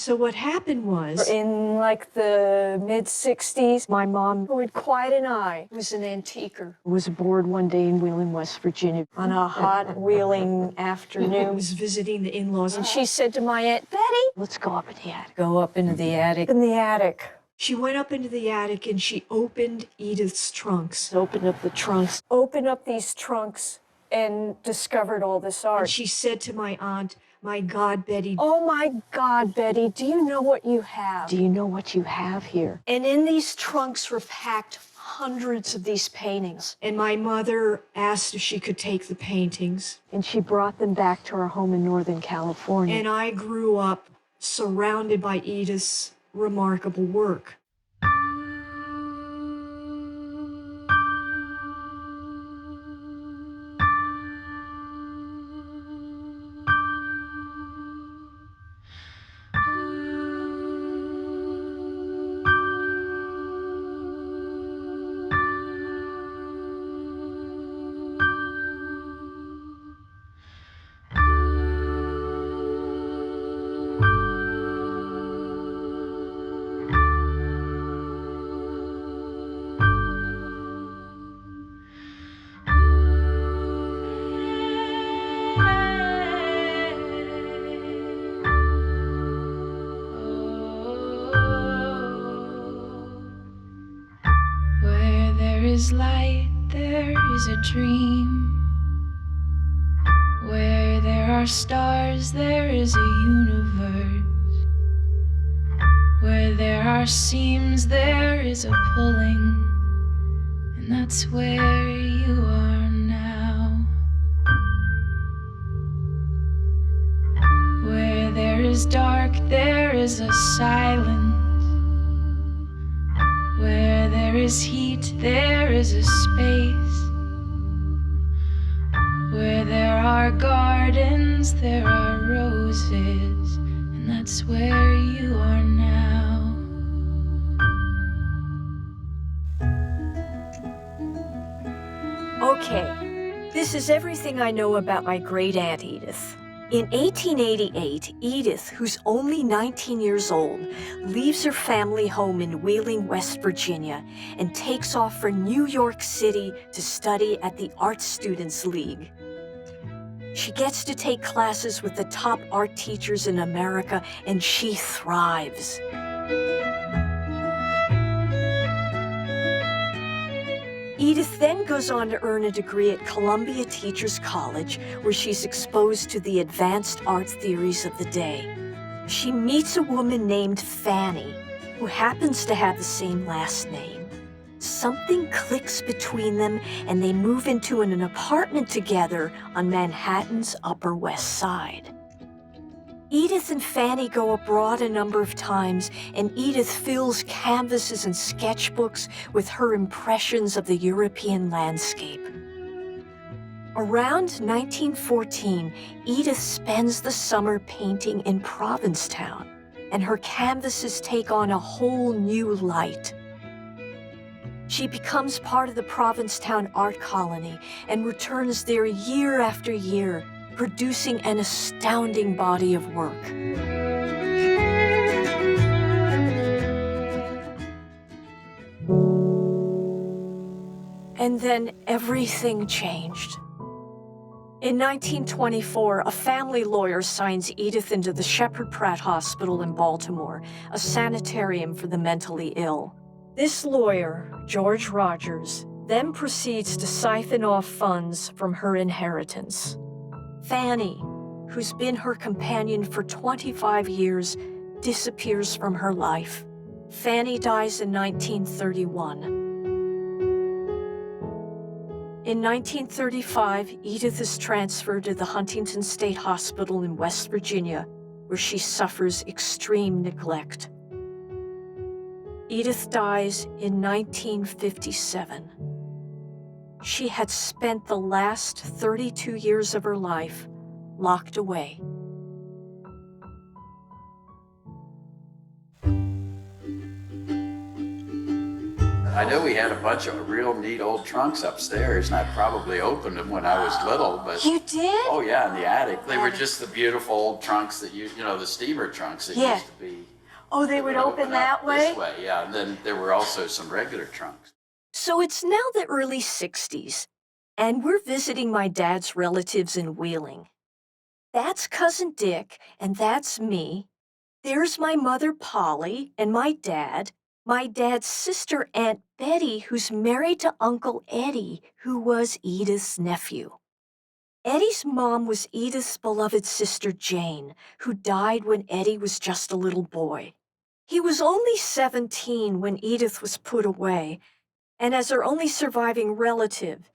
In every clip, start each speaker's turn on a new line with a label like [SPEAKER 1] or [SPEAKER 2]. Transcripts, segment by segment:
[SPEAKER 1] So what happened was,
[SPEAKER 2] in like the mid-60s, my mom, who had quite an eye, was an antiquer,
[SPEAKER 1] was aboard one day in Wheeling, West Virginia.
[SPEAKER 2] on a hot Wheeling
[SPEAKER 1] I
[SPEAKER 2] afternoon.
[SPEAKER 1] was visiting the in-laws.
[SPEAKER 2] And she said to my Aunt Betty,
[SPEAKER 1] Let's go up in the attic.
[SPEAKER 2] go up into the attic. In the attic.
[SPEAKER 1] She went up into the attic and she opened Edith's trunks.
[SPEAKER 2] Opened up the trunks. Opened up these trunks and discovered all this art.
[SPEAKER 1] And she said to my aunt, my God, Betty.
[SPEAKER 2] Oh my God, Betty, do you know what you have?
[SPEAKER 1] Do you know what you have here?
[SPEAKER 2] And in these trunks were packed hundreds of these paintings.
[SPEAKER 1] And my mother asked if she could take the paintings.
[SPEAKER 2] And she brought them back to our home in Northern California.
[SPEAKER 1] And I grew up surrounded by Edith's remarkable work.
[SPEAKER 3] Is light, there is a dream. Where there are stars, there is a universe. Where there are seams, there is a pulling. And that's where you are now. Where there is dark, there is a silence. Where there is heat, there is a space. Where there are gardens, there are roses, and that's where you are now.
[SPEAKER 2] Okay, this is everything I know about my great aunt Edith. In 1888, Edith, who's only 19 years old, leaves her family home in Wheeling, West Virginia, and takes off for New York City to study at the Art Students League. She gets to take classes with the top art teachers in America, and she thrives. Edith then goes on to earn a degree at Columbia Teachers College, where she's exposed to the advanced art theories of the day. She meets a woman named Fanny, who happens to have the same last name. Something clicks between them, and they move into an apartment together on Manhattan's Upper West Side. Edith and Fanny go abroad a number of times, and Edith fills canvases and sketchbooks with her impressions of the European landscape. Around 1914, Edith spends the summer painting in Provincetown, and her canvases take on a whole new light. She becomes part of the Provincetown art colony and returns there year after year, producing an astounding body of work. And then everything changed. In 1924, a family lawyer signs Edith into the Sheppard Pratt Hospital in Baltimore, a sanitarium for the mentally ill. This lawyer, George Rogers, then proceeds to siphon off funds from her inheritance. Fanny, who's been her companion for 25 years, disappears from her life. Fanny dies in 1931. In 1935, Edith is transferred to the Huntington State Hospital in West Virginia, where she suffers extreme neglect. Edith dies in 1957. She had spent the last 32 years of her life locked away.
[SPEAKER 4] I know we had a bunch of real neat old trunks upstairs, and I probably opened them when I was little, but.
[SPEAKER 2] You did?
[SPEAKER 4] Oh, yeah, in the attic. They were just the beautiful old trunks that the steamer trunks that
[SPEAKER 2] Yeah.
[SPEAKER 4] used to be.
[SPEAKER 2] Oh, they would open
[SPEAKER 4] up
[SPEAKER 2] that way?
[SPEAKER 4] This way, yeah. And then there were also some regular trunks.
[SPEAKER 2] So it's now the early 60s, and we're visiting my dad's relatives in Wheeling. That's Cousin Dick, and that's me. There's my mother, Polly, and my dad's sister, Aunt Betty, who's married to Uncle Eddie, who was Edith's nephew. Eddie's mom was Edith's beloved sister, Jane, who died when Eddie was just a little boy. He was only 17 when Edith was put away, and as her only surviving relative,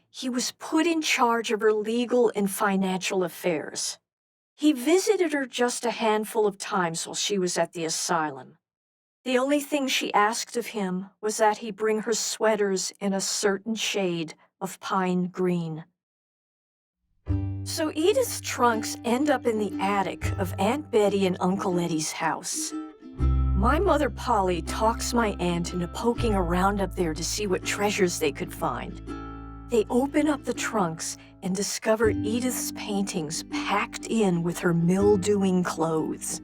[SPEAKER 2] he was put in charge of her legal and financial affairs. He visited her just a handful of times while she was at the asylum. The only thing she asked of him was that he bring her sweaters in a certain shade of pine green. So Edith's trunks end up in the attic of Aunt Betty and Uncle Eddie's house. My mother, Polly, talks my aunt into poking around up there to see what treasures they could find. They open up the trunks and discover Edith's paintings packed in with her mildewing clothes.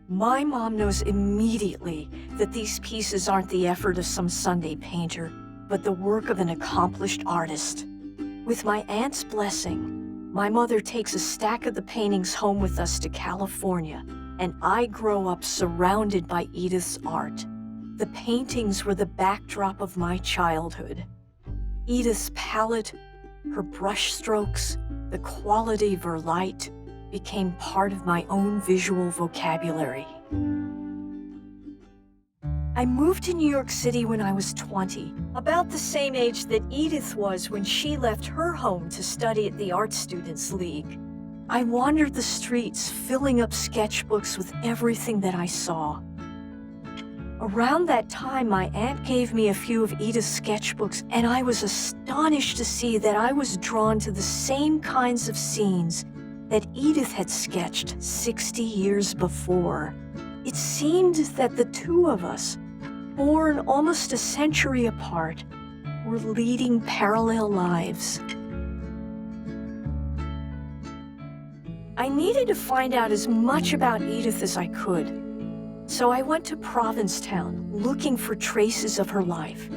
[SPEAKER 2] My mom knows immediately that these pieces aren't the effort of some Sunday painter, but the work of an accomplished artist. With my aunt's blessing, my mother takes a stack of the paintings home with us to California, and I grow up surrounded by Edith's art. The paintings were the backdrop of my childhood. Edith's palette, her brush strokes, the quality of her light became part of my own visual vocabulary. I moved to New York City when I was 20, about the same age that Edith was when she left her home to study at the Art Students League. I wandered the streets, filling up sketchbooks with everything that I saw. Around that time, my aunt gave me a few of Edith's sketchbooks, and I was astonished to see that I was drawn to the same kinds of scenes that Edith had sketched 60 years before. It seemed that the two of us, born almost a century apart, were leading parallel lives. I needed to find out as much about Edith as I could, so I went to Provincetown looking for traces of her life.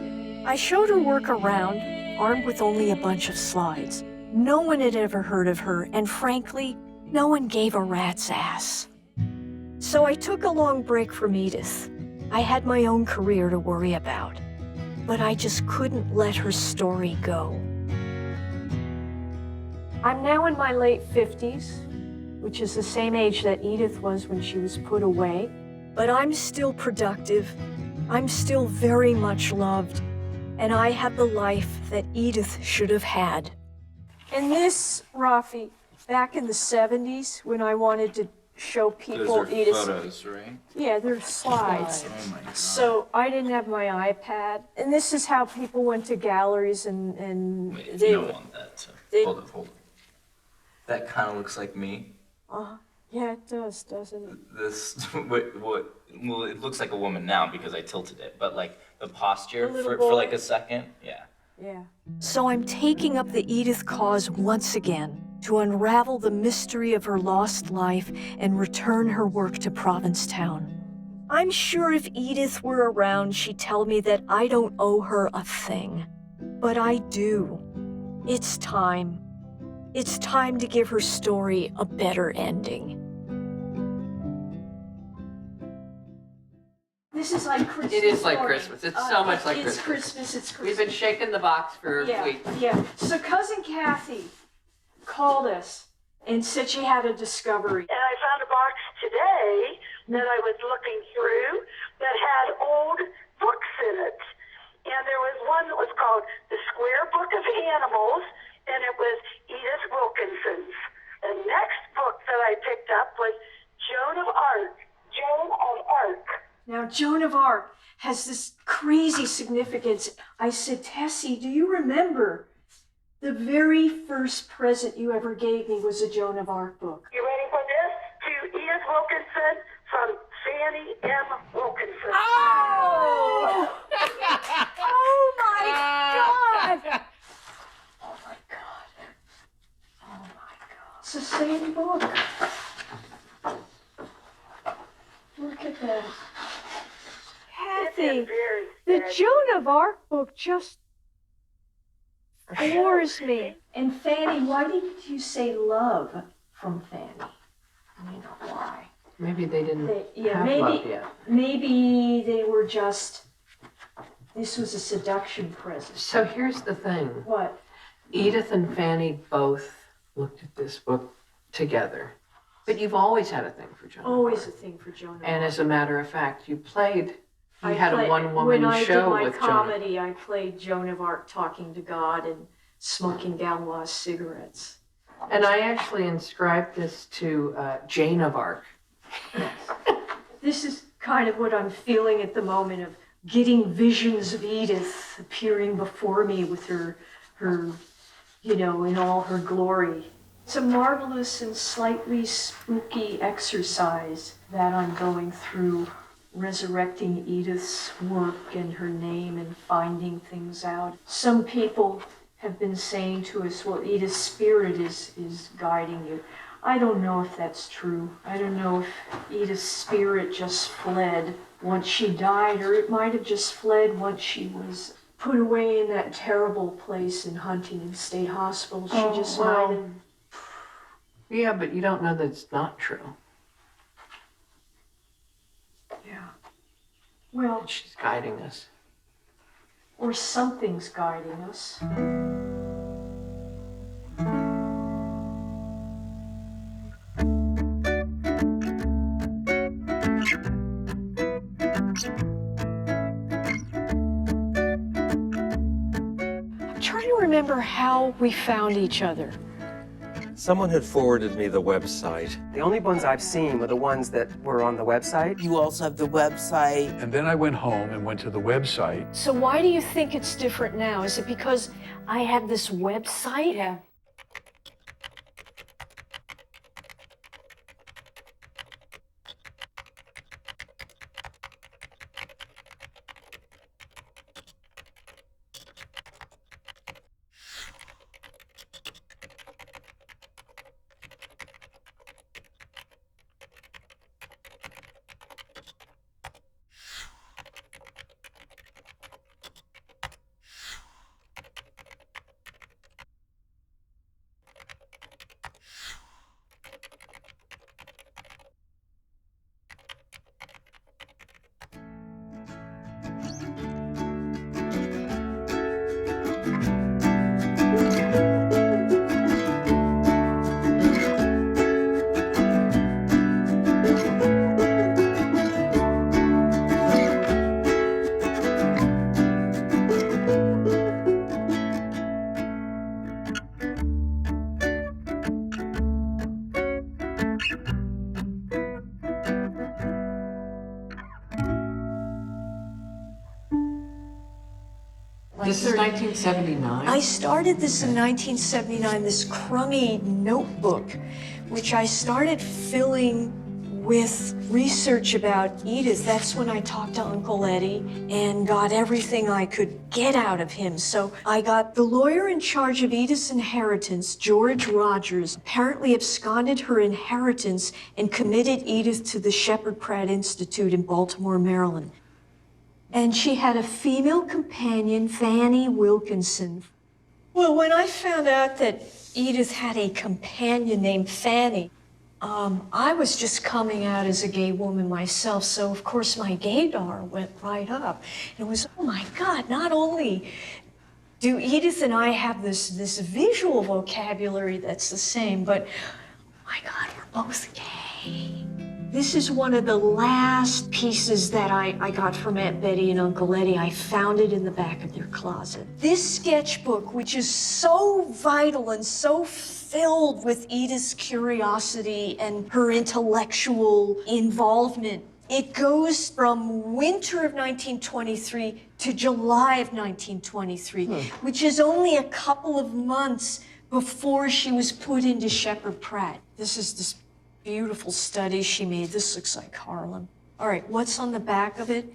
[SPEAKER 2] I showed her work around, armed with only a bunch of slides. No one had ever heard of her, and frankly, no one gave a rat's ass. So I took a long break from Edith. I had my own career to worry about, but I just couldn't let her story go. I'm now in my late 50s, which is the same age that Edith was when she was put away, but I'm still productive. I'm still very much loved, and I have the life that Edith should have had. And this, Rafi, back in the 70s, when I wanted to show people
[SPEAKER 5] Those are
[SPEAKER 2] Edith's...
[SPEAKER 5] photos, right?
[SPEAKER 2] Yeah, they're slides.
[SPEAKER 5] Oh my God.
[SPEAKER 2] So I didn't have my iPad, and this is how people went to galleries and
[SPEAKER 5] Wait,
[SPEAKER 2] they...
[SPEAKER 5] you don't want that to...
[SPEAKER 2] they-
[SPEAKER 5] Hold it. That kind of looks like me.
[SPEAKER 2] Yeah, it does, doesn't it?
[SPEAKER 5] This, well, it looks like a woman now because I tilted it, but like the posture
[SPEAKER 2] The little
[SPEAKER 5] for like
[SPEAKER 2] boy.
[SPEAKER 5] a second, yeah.
[SPEAKER 2] Yeah. So I'm taking up the Edith cause once again to unravel the mystery of her lost life and return her work to Provincetown. I'm sure if Edith were around, she'd tell me that I don't owe her a thing. But I do. It's time. It's time to give her story a better ending. This is like Christmas.
[SPEAKER 6] It is like
[SPEAKER 2] morning.
[SPEAKER 6] Christmas. It's so much like
[SPEAKER 2] It's
[SPEAKER 6] Christmas.
[SPEAKER 2] It's Christmas.
[SPEAKER 6] We've been shaking the box for weeks.
[SPEAKER 2] Yeah. So Cousin Kathy called us and said she had a discovery.
[SPEAKER 7] And I found a box today that I was looking through that had old books in it. And there was one that was called The Square Book of Animals, and it was Edith Wilkinson's. The next book that I picked up was Joan of Arc.
[SPEAKER 2] Now, Joan of Arc has this crazy significance. I said, Tessie, do you remember the very first present you ever gave me was a Joan of Arc book?
[SPEAKER 7] You ready for this? To Edith Wilkinson from Fannie M. Wilkinson.
[SPEAKER 2] Oh!
[SPEAKER 7] am very
[SPEAKER 2] the
[SPEAKER 7] sad.
[SPEAKER 2] Joan of Arc book just floors me. And Fanny, why did you say love from Fanny? I mean, why?
[SPEAKER 6] Maybe they didn't
[SPEAKER 2] Yeah,
[SPEAKER 6] have love yet.
[SPEAKER 2] maybe they were just, this was a seduction present.
[SPEAKER 6] So here's the thing.
[SPEAKER 2] What?
[SPEAKER 6] Edith and Fanny both looked at this book together. But you've always had a thing for Joan of
[SPEAKER 2] Always a
[SPEAKER 6] Arc.
[SPEAKER 2] thing for Joan of
[SPEAKER 6] And
[SPEAKER 2] Arc.
[SPEAKER 6] as a matter of fact, you
[SPEAKER 2] I
[SPEAKER 6] had a
[SPEAKER 2] played-
[SPEAKER 6] one-woman
[SPEAKER 2] when I
[SPEAKER 6] show
[SPEAKER 2] did my
[SPEAKER 6] with Joan.
[SPEAKER 2] comedy, I played Joan of Arc talking to God and smoking Galois cigarettes.
[SPEAKER 6] And I actually inscribed this to Jane of Arc.
[SPEAKER 2] This is kind of what I'm feeling at the moment of getting visions of Edith appearing before me with her, in all her glory. It's a marvelous and slightly spooky exercise that I'm going through, resurrecting Edith's work and her name and finding things out. Some people have been saying to us, well, Edith's spirit is guiding you. I don't know if that's true. I don't know if Edith's spirit just fled once she died, or it might have just fled once she was put away in that terrible place in Huntington State Hospital. She just might have.
[SPEAKER 6] Yeah, but you don't know that it's not true.
[SPEAKER 2] Yeah. Well,
[SPEAKER 6] She's guiding us.
[SPEAKER 2] or something's guiding us. I'm trying to remember how we found each other.
[SPEAKER 8] Someone had forwarded me the website.
[SPEAKER 9] The only ones I've seen were the ones that were on the website.
[SPEAKER 10] You also have the website.
[SPEAKER 11] And then I went home and went to the website.
[SPEAKER 2] So why do you think it's different now? Is it because I have this website?
[SPEAKER 10] Yeah.
[SPEAKER 6] This is 1979.
[SPEAKER 2] I started this in 1979, this crummy notebook, which I started filling with research about Edith. That's when I talked to Uncle Eddie and got everything I could get out of him. So I got the lawyer in charge of Edith's inheritance, George Rogers, apparently absconded her inheritance and committed Edith to the Shepard Pratt Institute in Baltimore, Maryland. And she had a female companion, Fanny Wilkinson. Well, when I found out that Edith had a companion named Fanny, I was just coming out as a gay woman myself, so of course my gaydar went right up. It was, oh my God, not only do Edith and I have this visual vocabulary that's the same, but oh my God, we're both gay. This is one of the last pieces that I got from Aunt Betty and Uncle Eddie. I found it in the back of their closet. This sketchbook, which is so vital and so filled with Edith's curiosity and her intellectual involvement, it goes from winter of 1923 to July of 1923, which is only a couple of months before she was put into Shepard Pratt. This is this beautiful study she made. This looks like Harlem. All right, what's on the back of it?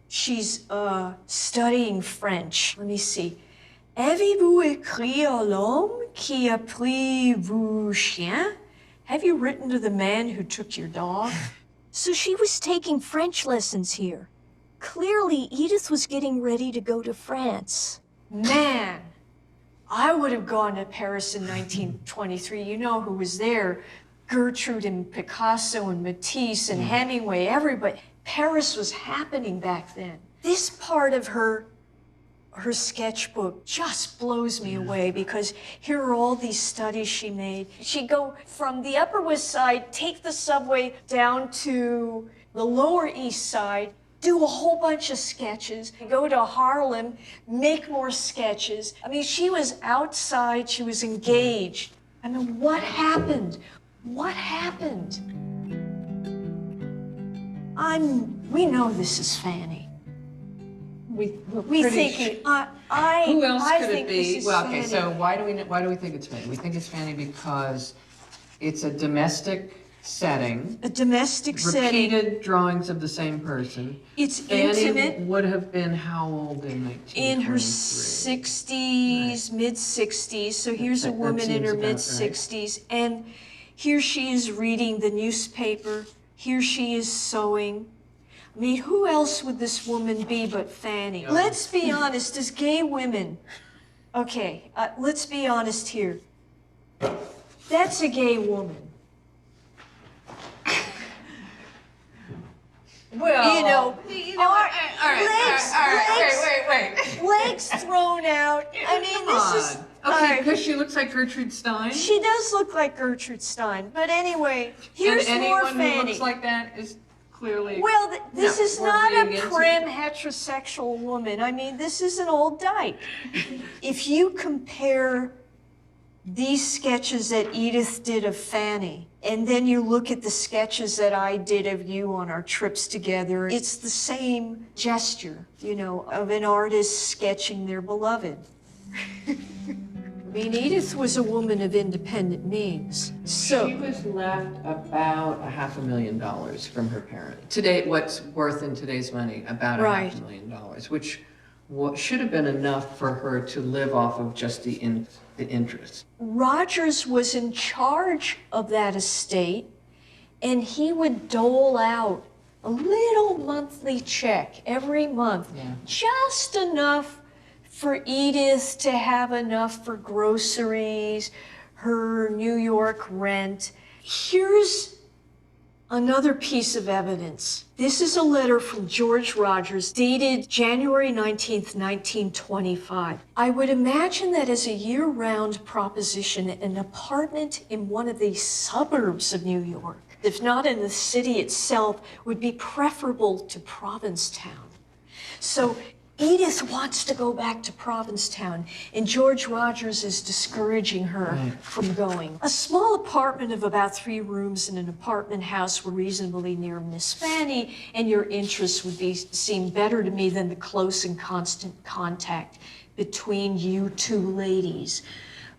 [SPEAKER 2] She's studying French. Let me see. Avez-vous écrit à l'homme qui a pris vos chiens? Have you written to the man who took your dog? So she was taking French lessons here. Clearly, Edith was getting ready to go to France.
[SPEAKER 1] Man, I would have gone to Paris in 1923. You know who was there? Gertrude and Picasso and Matisse and Hemingway, everybody. Paris was happening back then. This part of her sketchbook just blows me away because here are all these studies she made. She'd go from the Upper West Side, take the subway down to the Lower East Side, do a whole bunch of sketches, go to Harlem, make more sketches. I mean, she was outside, she was engaged. I mean, what happened? What happened? We know this is Fanny. We think it.
[SPEAKER 6] Who else
[SPEAKER 1] I
[SPEAKER 6] could
[SPEAKER 1] think
[SPEAKER 6] it
[SPEAKER 1] this
[SPEAKER 6] be?
[SPEAKER 1] is
[SPEAKER 6] Well, okay,
[SPEAKER 1] Fanny.
[SPEAKER 6] so why do we think it's Fanny? We think it's Fanny because it's a domestic setting.
[SPEAKER 1] A domestic setting.
[SPEAKER 6] Repeated drawings of the same person.
[SPEAKER 1] It's
[SPEAKER 6] Fanny
[SPEAKER 1] intimate.
[SPEAKER 6] would have been how old in 1923?
[SPEAKER 1] In her 60s, mid-60s. So here's a
[SPEAKER 6] That
[SPEAKER 1] woman in
[SPEAKER 6] seems
[SPEAKER 1] her
[SPEAKER 6] about right.
[SPEAKER 1] mid-60s. And here she is reading the newspaper. Here she is sewing. I mean, who else would this woman be but Fanny? Let's be honest, as gay women, okay, let's be honest here. That's a gay woman.
[SPEAKER 6] Well,
[SPEAKER 1] You know,
[SPEAKER 6] wait.
[SPEAKER 1] legs thrown out. I mean, this is.
[SPEAKER 6] Okay, because she looks like Gertrude Stein.
[SPEAKER 1] She does look like Gertrude Stein, but anyway, here's
[SPEAKER 6] and
[SPEAKER 1] more
[SPEAKER 6] anyone
[SPEAKER 1] Fanny.
[SPEAKER 6] who looks like that is clearly.
[SPEAKER 1] Well, this
[SPEAKER 6] No,
[SPEAKER 1] is
[SPEAKER 6] we're
[SPEAKER 1] not
[SPEAKER 6] being
[SPEAKER 1] a
[SPEAKER 6] into-
[SPEAKER 1] prim heterosexual woman. I mean, this is an old dyke. If you compare these sketches that Edith did of Fanny, and then you look at the sketches that I did of you on our trips together, it's the same gesture, you know, of an artist sketching their beloved. I mean, Edith was a woman of independent means. So
[SPEAKER 6] She was left about $500,000 from her parent. Today, what's worth in today's money? About
[SPEAKER 1] Right.
[SPEAKER 6] $500,000, which should have been enough for her to live off of just the interest.
[SPEAKER 1] Rogers was in charge of that estate, and he would dole out a little monthly check every month,
[SPEAKER 6] Yeah.
[SPEAKER 1] just enough for Edith to have enough for groceries, her New York rent. Here's another piece of evidence. This is a letter from George Rogers dated January 19th, 1925. I would imagine that as a year-round proposition, an apartment in one of the suburbs of New York, if not in the city itself, would be preferable to Provincetown. So Edith wants to go back to Provincetown, and George Rogers is discouraging her from going. A small apartment of about 3 rooms in an apartment house were reasonably near Miss Fanny, and your interests would seem better to me than the close and constant contact between you two ladies.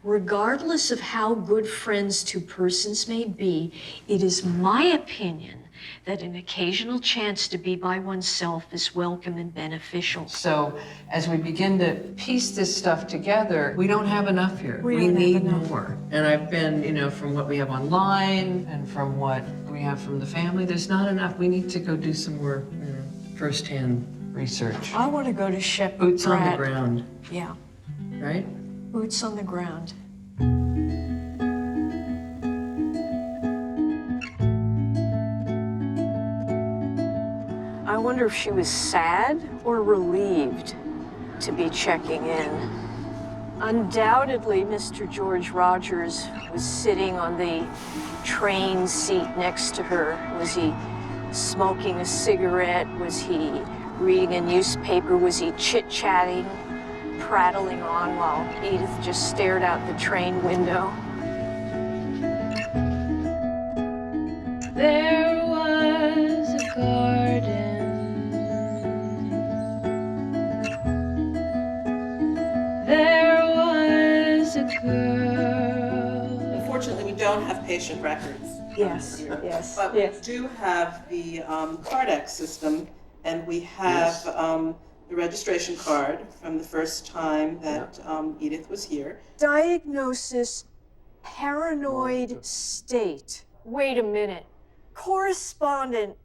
[SPEAKER 1] Regardless of how good friends 2 persons may be, it is my opinion that an occasional chance to be by oneself is welcome and beneficial.
[SPEAKER 6] So as we begin to piece this stuff together, we don't have enough here.
[SPEAKER 1] We
[SPEAKER 6] We
[SPEAKER 1] don't have
[SPEAKER 6] need
[SPEAKER 1] enough.
[SPEAKER 6] more. And I've been, from what we have online and from what we have from the family, there's not enough. We need to go do some more firsthand research.
[SPEAKER 1] I want to go to Shep
[SPEAKER 6] Boots on the
[SPEAKER 1] Pratt.
[SPEAKER 6] ground,
[SPEAKER 1] Yeah,
[SPEAKER 6] right?
[SPEAKER 1] boots on the ground. I wonder if she was sad or relieved to be checking in. Undoubtedly, Mr. George Rogers was sitting on the train seat next to her. Was he smoking a cigarette? Was he reading a newspaper? Was he chit-chatting, prattling on while Edith just stared out the train window?
[SPEAKER 3] There was a garden. There was a girl.
[SPEAKER 10] Unfortunately, we don't have patient records.
[SPEAKER 1] Yes, yes,
[SPEAKER 10] But
[SPEAKER 1] yes.
[SPEAKER 10] we do have the Cardex system, and we have the registration card from the first time that Edith was here.
[SPEAKER 1] Diagnosis, paranoid state. Wait a minute. Correspondent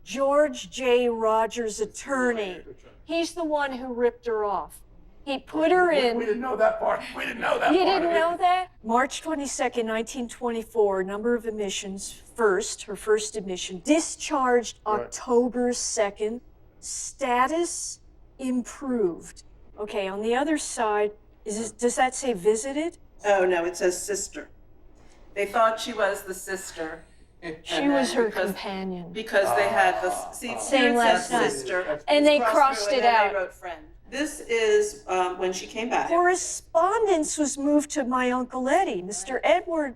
[SPEAKER 2] George J. Rogers' attorney. He's the one who ripped her off. He put her in.
[SPEAKER 11] We didn't know that part. We didn't know that part.
[SPEAKER 2] You didn't know that? March 22nd, 1924, number of admissions. Her first admission. Discharged October 2nd. Status improved. Okay, on the other side, does that say visited?
[SPEAKER 10] Oh, no, it says sister. They thought she was the sister.
[SPEAKER 2] She was her companion.
[SPEAKER 10] Because they had the, see,
[SPEAKER 2] Same
[SPEAKER 10] here it
[SPEAKER 2] last
[SPEAKER 10] says
[SPEAKER 2] name.
[SPEAKER 10] sister.
[SPEAKER 2] And they
[SPEAKER 10] It's
[SPEAKER 2] crossed
[SPEAKER 10] through,
[SPEAKER 2] it
[SPEAKER 10] and then
[SPEAKER 2] out.
[SPEAKER 10] They wrote friend. This is when she came back.
[SPEAKER 2] Correspondence was moved to my Uncle Eddie, Mr. Edward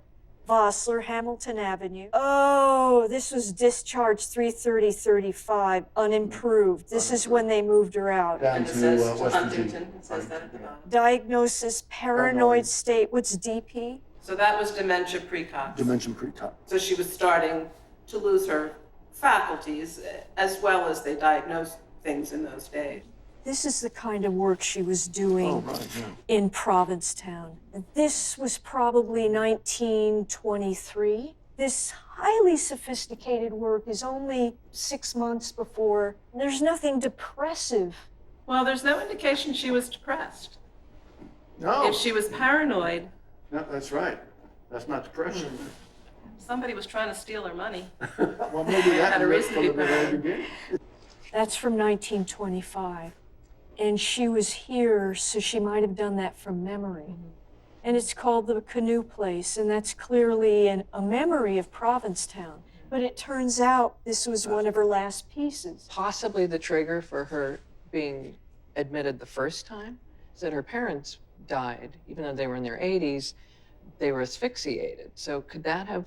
[SPEAKER 2] Vossler, Hamilton Avenue. Oh, this was discharged 3/30/35, unimproved. This is when they moved her out.
[SPEAKER 11] Down
[SPEAKER 10] And it
[SPEAKER 11] to
[SPEAKER 10] says
[SPEAKER 11] West
[SPEAKER 10] Huntington,
[SPEAKER 11] Virginia.
[SPEAKER 10] it says that at the bottom.
[SPEAKER 2] Diagnosis, paranoid state. What's DP?
[SPEAKER 10] So that was dementia precox.
[SPEAKER 11] Dimension pre-top.
[SPEAKER 10] So she was starting to lose her faculties, as well as they diagnosed things in those days.
[SPEAKER 2] This is the kind of work she was doing in Provincetown. This was probably 1923. This highly sophisticated work is only 6 months before. There's nothing depressive.
[SPEAKER 10] Well, there's no indication she was depressed.
[SPEAKER 11] No.
[SPEAKER 10] If she was paranoid,
[SPEAKER 11] No, that's right. That's not depression.
[SPEAKER 10] somebody was trying to steal her money.
[SPEAKER 11] Well, maybe that
[SPEAKER 10] Had a reason to be
[SPEAKER 11] from the very beginning.
[SPEAKER 2] That's from 1925. And she was here, so she might have done that from memory. And it's called the Canoe Place, and that's clearly a memory of Provincetown. But it turns out this was one of her last pieces.
[SPEAKER 6] Possibly the trigger for her being admitted the first time is that her parents died, even though they were in their 80s, they were asphyxiated. So could that have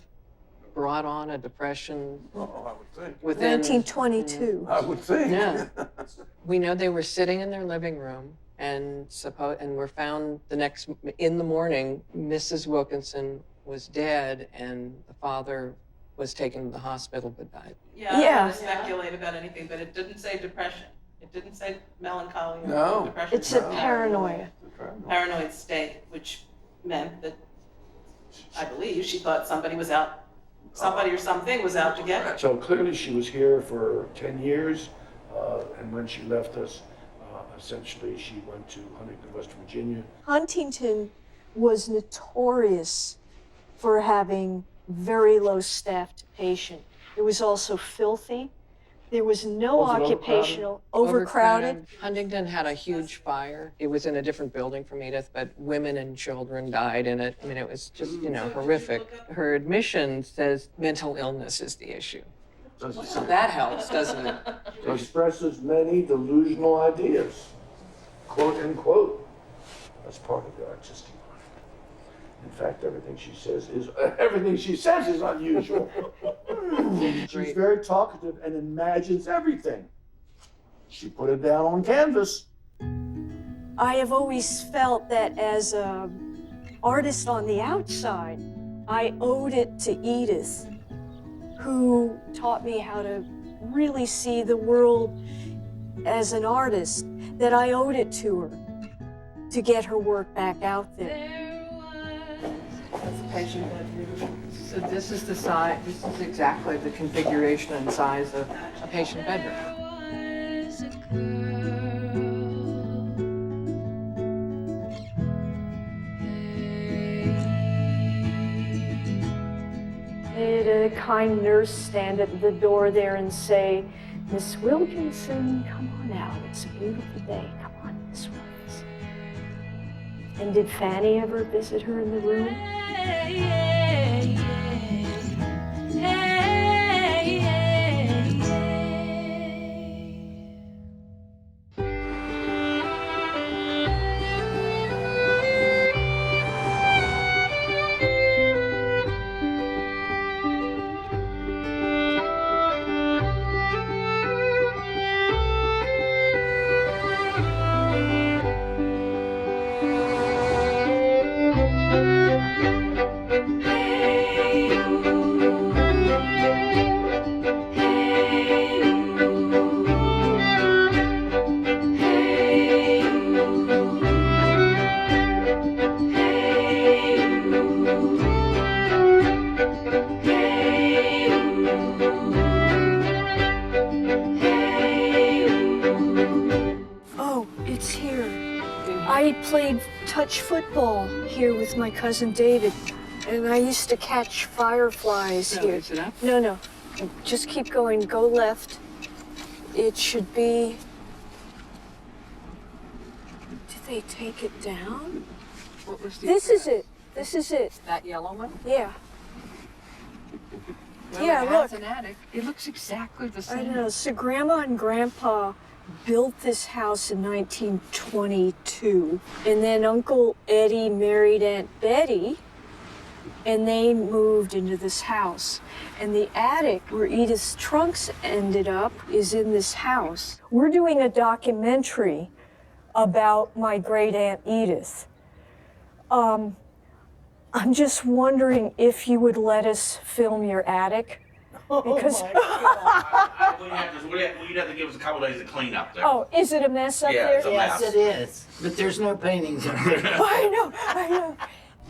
[SPEAKER 6] brought on a depression
[SPEAKER 11] Oh, I would think.
[SPEAKER 6] within?
[SPEAKER 2] 1922.
[SPEAKER 11] I would think.
[SPEAKER 6] Yeah. We know they were sitting in their living room and were found in the morning, Mrs. Wilkinson was dead and the father was taken to the hospital but died.
[SPEAKER 10] Yeah, I don't
[SPEAKER 2] Yeah.
[SPEAKER 10] want to speculate about anything, but it didn't say depression. It didn't say melancholy or
[SPEAKER 11] No.
[SPEAKER 10] depression.
[SPEAKER 2] It's a paranoia.
[SPEAKER 10] Paranoid state, which meant that I believe she thought somebody was out, somebody or something was out to get her.
[SPEAKER 11] So clearly she was here for 10 years, and when she left us, essentially she went to Huntington, West Virginia.
[SPEAKER 2] Huntington was notorious for having very low staffed patient. It was also filthy. There was no
[SPEAKER 11] Was it
[SPEAKER 2] occupational overcrowded.
[SPEAKER 6] Huntington had a huge fire. It was in a different building from Edith, but women and children died in it. I mean, it was just, horrific. Her admission says mental illness is the issue. So that helps, doesn't it?
[SPEAKER 11] Expresses many delusional ideas, quote unquote. That's part of the artistic life. In fact, everything she says is unusual. She's very talkative and imagines everything. She put it down on canvas.
[SPEAKER 2] I have always felt that as an artist on the outside, I owed it to Edith, who taught me how to really see the world as an artist, that I owed it to her to get her work back out there.
[SPEAKER 10] That's a patient bedroom.
[SPEAKER 6] So this is the size, this is exactly the configuration and size of a patient bedroom.
[SPEAKER 3] Was a girl.
[SPEAKER 2] I had a kind nurse stand at the door there and say, "Miss Wilkinson, come on out. It's a beautiful day. Come on, Miss Wilkinson." And did Fanny ever visit her in the room? I played touch football here with my cousin David, and I used to catch fireflies
[SPEAKER 6] No,
[SPEAKER 2] here.
[SPEAKER 6] is it up?
[SPEAKER 2] No. Just keep going. Go left. It should be. Did they take it down?
[SPEAKER 6] What was the
[SPEAKER 2] This is it. This is it.
[SPEAKER 6] That yellow one?
[SPEAKER 2] Yeah.
[SPEAKER 6] Well,
[SPEAKER 2] Yeah,
[SPEAKER 6] it has
[SPEAKER 2] look.
[SPEAKER 6] an attic. It looks exactly the
[SPEAKER 2] I
[SPEAKER 6] same.
[SPEAKER 2] know. So Grandma and Grandpa built this house in 1922, and then Uncle Eddie married Aunt Betty, and they moved into this house. And the attic where Edith's trunks ended up is in this house. We're doing a documentary about my great Aunt Edith. I'm just wondering if you would let us film your attic. Because
[SPEAKER 12] We'd have to give us a couple days to clean up there.
[SPEAKER 2] oh, is it a mess up
[SPEAKER 12] Yeah,
[SPEAKER 2] there?
[SPEAKER 12] it's a mess.
[SPEAKER 9] Yes, it is. But there's no paintings in there.
[SPEAKER 2] I know.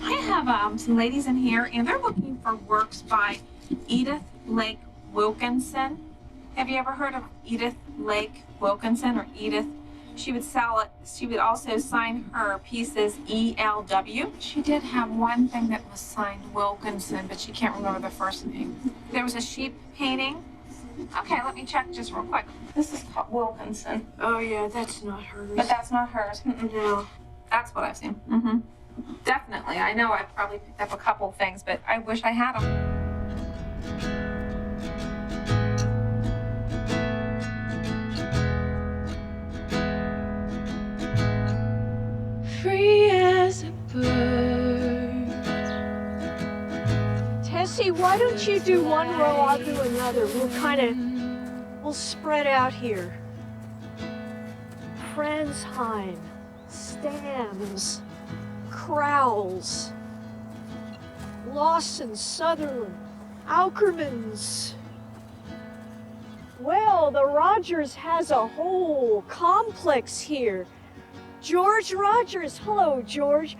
[SPEAKER 13] I have some ladies in here, and they're looking for works by Edith Lake Wilkinson. Have you ever heard of Edith Lake Wilkinson or Edith? She would sell it. She would also sign her pieces ELW. She did have one thing that was signed Wilkinson, but she can't remember the first name. There was a sheep painting. Okay, let me check just real quick. This is called Wilkinson.
[SPEAKER 2] Oh yeah, that's not hers.
[SPEAKER 13] But that's not hers.
[SPEAKER 2] No.
[SPEAKER 13] That's what I've seen. Definitely. I know I've probably picked up a couple things, but I wish I had them.
[SPEAKER 3] Free as a bird.
[SPEAKER 2] Tessie, why don't you do one row, I'll do another. We'll spread out here. Fransheim, Stams, Crowells, Lawson, Sutherland, Aukermans. Well, the Rogers has a whole complex here. George Rogers, hello, George.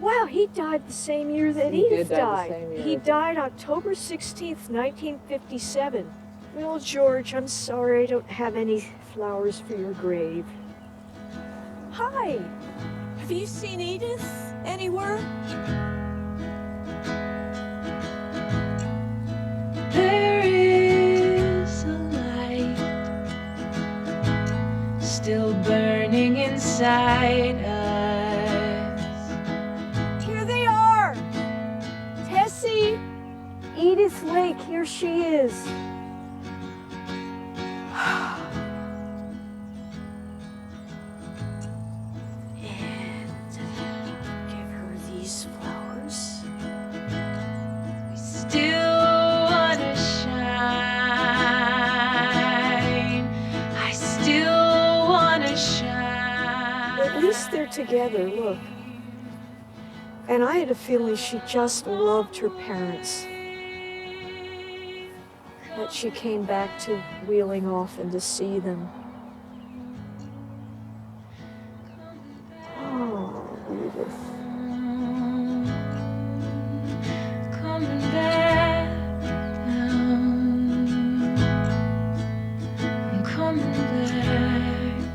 [SPEAKER 2] Wow, he died the same year that
[SPEAKER 6] He did
[SPEAKER 2] Edith
[SPEAKER 6] die the
[SPEAKER 2] died.
[SPEAKER 6] same year.
[SPEAKER 2] He died October 16th, 1957. Well, George, I'm sorry I don't have any flowers for your grave. Hi. Have you seen Edith anywhere?
[SPEAKER 3] There is a light still burning inside us.
[SPEAKER 2] Here they are. Tessie, Edith Lake, here she is. Give her these flowers.
[SPEAKER 3] We still wanna shine. I still wanna shine.
[SPEAKER 2] At least they're together, look. And I had a feeling she just loved her parents. That she came back to Wheeling often to see them. Oh, Edith.
[SPEAKER 3] Coming back down. I'm coming back.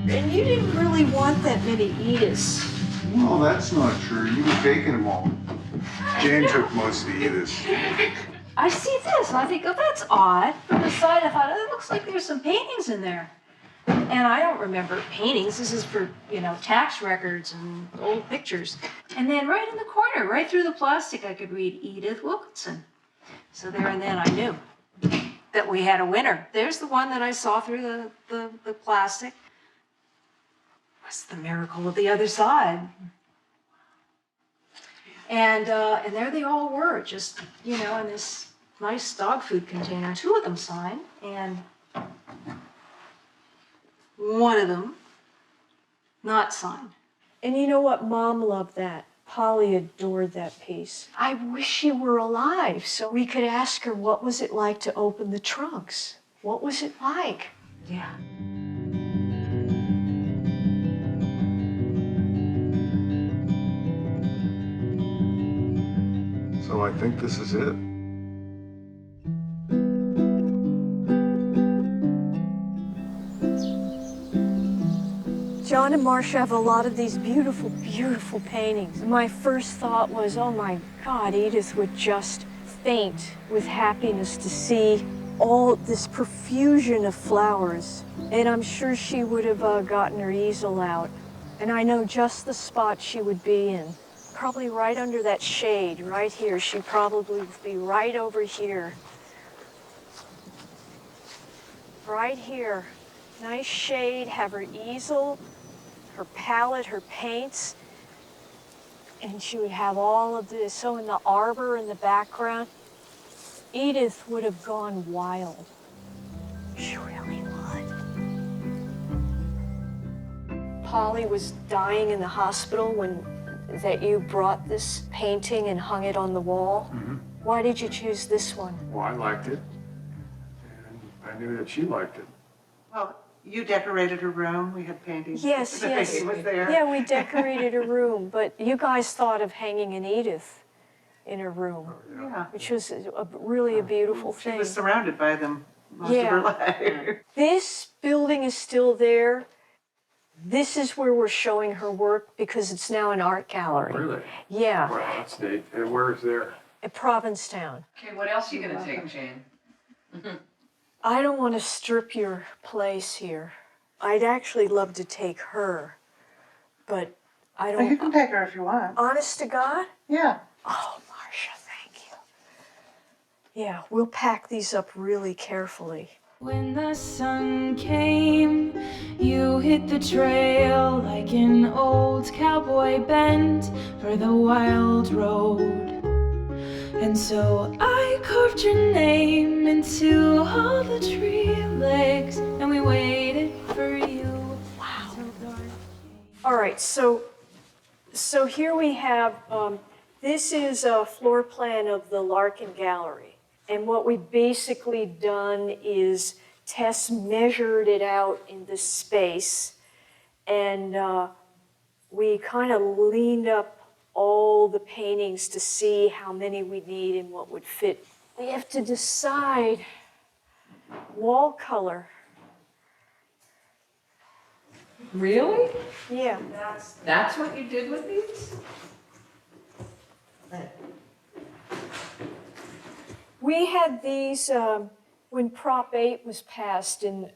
[SPEAKER 1] And you didn't really want that many Ediths.
[SPEAKER 14] Well, that's not true. You were taking them all. Jane took most of the Ediths.
[SPEAKER 15] I see this and I think, oh, that's odd. From the side, I thought, oh, it looks like there's some paintings in there. And I don't remember paintings. This is for, tax records and old pictures. And then right in the corner, right through the plastic, I could read Edith Wilkinson. So there and then I knew that we had a winner. There's the one that I saw through the plastic. What's the miracle of the other side? And there they all were, just, in this nice dog food container. Two of them signed, and one of them not signed.
[SPEAKER 2] And you know what? Mom loved that. Polly adored that piece. I wish she were alive so we could ask her what was it like to open the trunks. What was it like?
[SPEAKER 15] Yeah.
[SPEAKER 14] So I think this is it.
[SPEAKER 1] John and Marcia have a lot of these beautiful, beautiful paintings. My first thought was, oh my God, Edith would just faint with happiness to see all this profusion of flowers. And I'm sure she would have gotten her easel out. And I know just the spot she would be in. Probably right under that shade, right here. She'd probably be right over here. Right here. Nice shade, have her easel, her palette, her paints, and she would have all of this. So in the arbor in the background, Edith would have gone wild. She really would. Polly was dying in the hospital when you brought this painting and hung it on the wall.
[SPEAKER 14] Mm-hmm.
[SPEAKER 1] Why did you choose this one?
[SPEAKER 14] Well, I liked it, and I knew that she liked it.
[SPEAKER 10] Well, you decorated her room. We had paintings.
[SPEAKER 1] Yes,
[SPEAKER 10] The
[SPEAKER 1] yes.
[SPEAKER 10] painting was there.
[SPEAKER 1] Yeah, we decorated her room, but you guys thought of hanging an Edith in her room,
[SPEAKER 10] Yeah.
[SPEAKER 1] which was really a beautiful
[SPEAKER 10] She
[SPEAKER 1] thing.
[SPEAKER 10] was surrounded by them most of her life.
[SPEAKER 1] This building is still there. This is where we're showing her work because it's now an art gallery.
[SPEAKER 14] Really?
[SPEAKER 1] Yeah,
[SPEAKER 14] Wow, that's neat. And where's there?
[SPEAKER 1] at Provincetown.
[SPEAKER 6] Okay, what else are you gonna take, Jane?
[SPEAKER 1] I don't want to strip your place here. I'd actually love to take her, but I
[SPEAKER 10] Oh, you
[SPEAKER 1] don't.
[SPEAKER 10] can take her if you want.
[SPEAKER 1] Honest to God?
[SPEAKER 10] Yeah.
[SPEAKER 1] Oh, Marcia, thank you. Yeah, we'll pack these up really carefully.
[SPEAKER 3] When the sun came, you hit the trail like an old cowboy bent for the wild road. And so I carved your name into all the tree legs, and we waited for you.
[SPEAKER 1] Wow. All right, so here we have, this is a floor plan of the Larkin Gallery. And what we've basically done is Tess measured it out in the space, and we kind of leaned up all the paintings to see how many we need and what would fit. We have to decide wall color.
[SPEAKER 6] Really?
[SPEAKER 1] Yeah.
[SPEAKER 6] That's what you did with these?
[SPEAKER 1] We had these when Prop 8 was passed in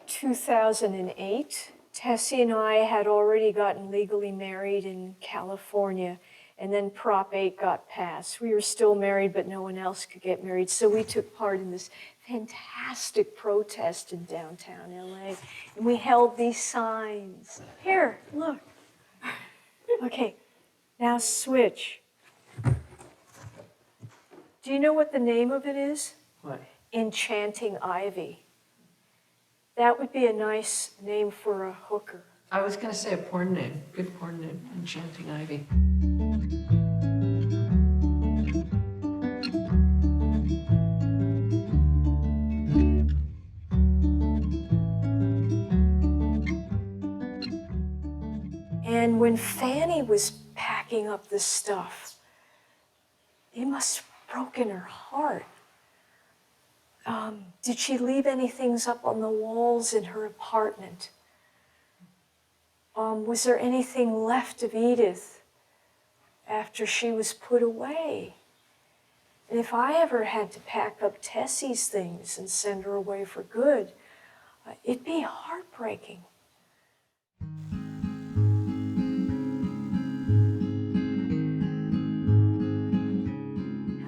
[SPEAKER 1] 2008. Tessie and I had already gotten legally married in California, and then Prop 8 got passed. We were still married, but no one else could get married, so we took part in this fantastic protest in downtown LA, and we held these signs. Here, look. Okay, now switch. Do you know what the name of it is?
[SPEAKER 6] What?
[SPEAKER 1] Enchanting Ivy. That would be a nice name for a hooker.
[SPEAKER 6] I was gonna say a porn name, good porn name, Enchanting Ivy.
[SPEAKER 1] And when Fanny was packing up this stuff, it must have broken her heart. Did she leave anything up on the walls in her apartment? Was there anything left of Edith after she was put away? And if I ever had to pack up Tessie's things and send her away for good, it'd be heartbreaking.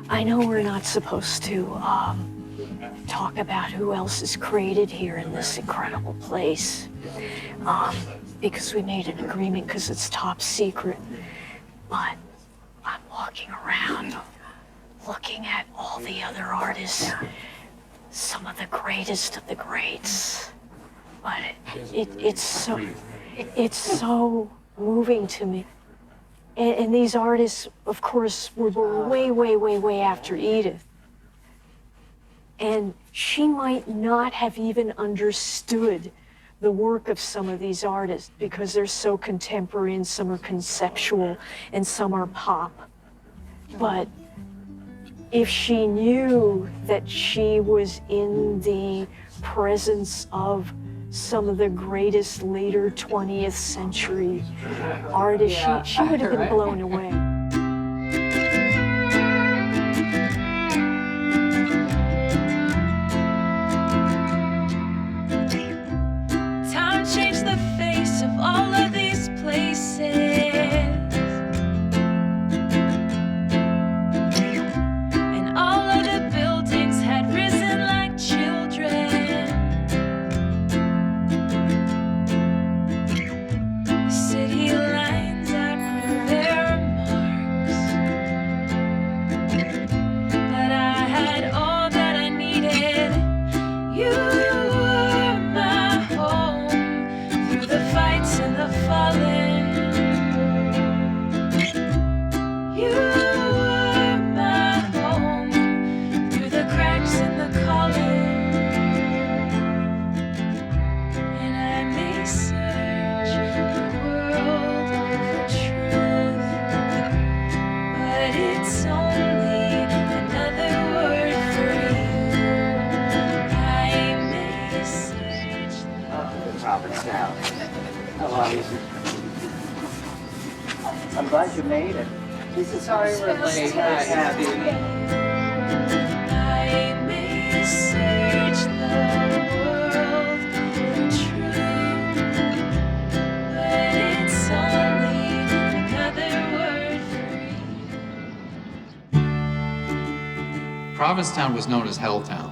[SPEAKER 1] I know we're not supposed to talk about who else is created here in this incredible place because we made an agreement because it's top secret. But I'm walking around looking at all the other artists, some of the greatest of the greats. But it's so moving to me. And these artists, of course, were way, way, way, way after Edith. And she might not have even understood the work of some of these artists because they're so contemporary and some are conceptual and some are pop. But
[SPEAKER 2] if she knew that she was in the presence of some of the greatest later 20th century artists, she would have been blown away.
[SPEAKER 3] Time changed the face of all of these places. And all of the buildings had risen like children. The city lines outgrew their marks. But I had all that I needed. You were my home through the fights and the falling. You were my home through the cracks and the calling. And I may search the world for truth, but it's only another word for you. I may search
[SPEAKER 16] Provincetown. How are you? I'm glad you made it.
[SPEAKER 6] Sorry we're late. Hi, Abby.
[SPEAKER 3] I may search the world for truth, but it's only another word for you.
[SPEAKER 17] Provincetown was known as Helltown.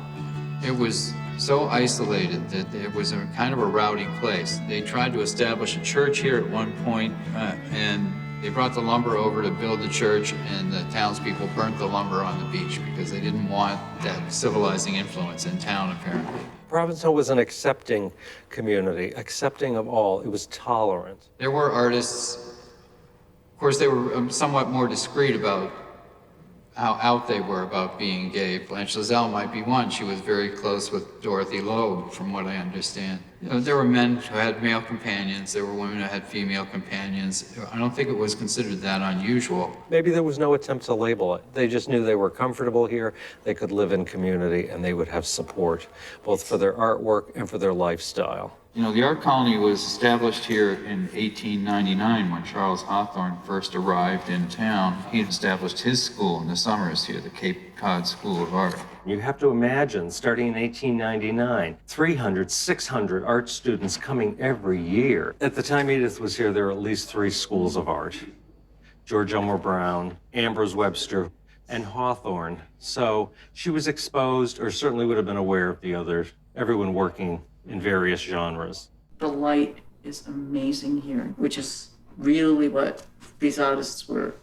[SPEAKER 17] It was so isolated that it was a kind of a rowdy place. They tried to establish a church here at one point, and they brought the lumber over to build the church, and the townspeople burnt the lumber on the beach because they didn't want that civilizing influence in town, apparently.
[SPEAKER 8] Provincetown was an accepting community, accepting of all. It was tolerant.
[SPEAKER 17] There were artists, of course, they were somewhat more discreet about how out they were about being gay. Blanche Lazelle might be one. She was very close with Dorothy Loeb, from what I understand. There were men who had male companions. There were women who had female companions. I don't think it was considered that unusual.
[SPEAKER 8] Maybe there was no attempt to label it. They just knew they were comfortable here, they could live in community, and they would have support, both for their artwork and for their lifestyle.
[SPEAKER 17] You know, the art colony was established here in 1899 when Charles Hawthorne first arrived in town. He established his school in the summers here, the Cape Cod School of Art.
[SPEAKER 8] You have to imagine, starting in 1899, 300, 600 art students coming every year. At the time Edith was here, there were at least 3 schools of art. George Elmer Brown, Ambrose Webster, and Hawthorne. So she was exposed, or certainly would have been aware of the others, everyone working in various genres.
[SPEAKER 18] The light is amazing here, which is really what these artists were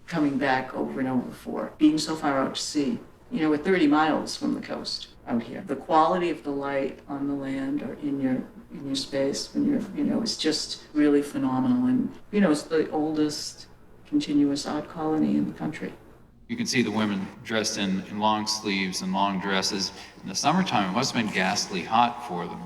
[SPEAKER 18] coming back over and over for, being so far out to sea. You know, we're 30 miles from the coast out here. The quality of the light on the land or in your space when you're, you know, is just really phenomenal. And, you know, it's the oldest continuous art colony in the country.
[SPEAKER 17] You can see the women dressed in long sleeves and long dresses. In the summertime, it must have been ghastly hot for them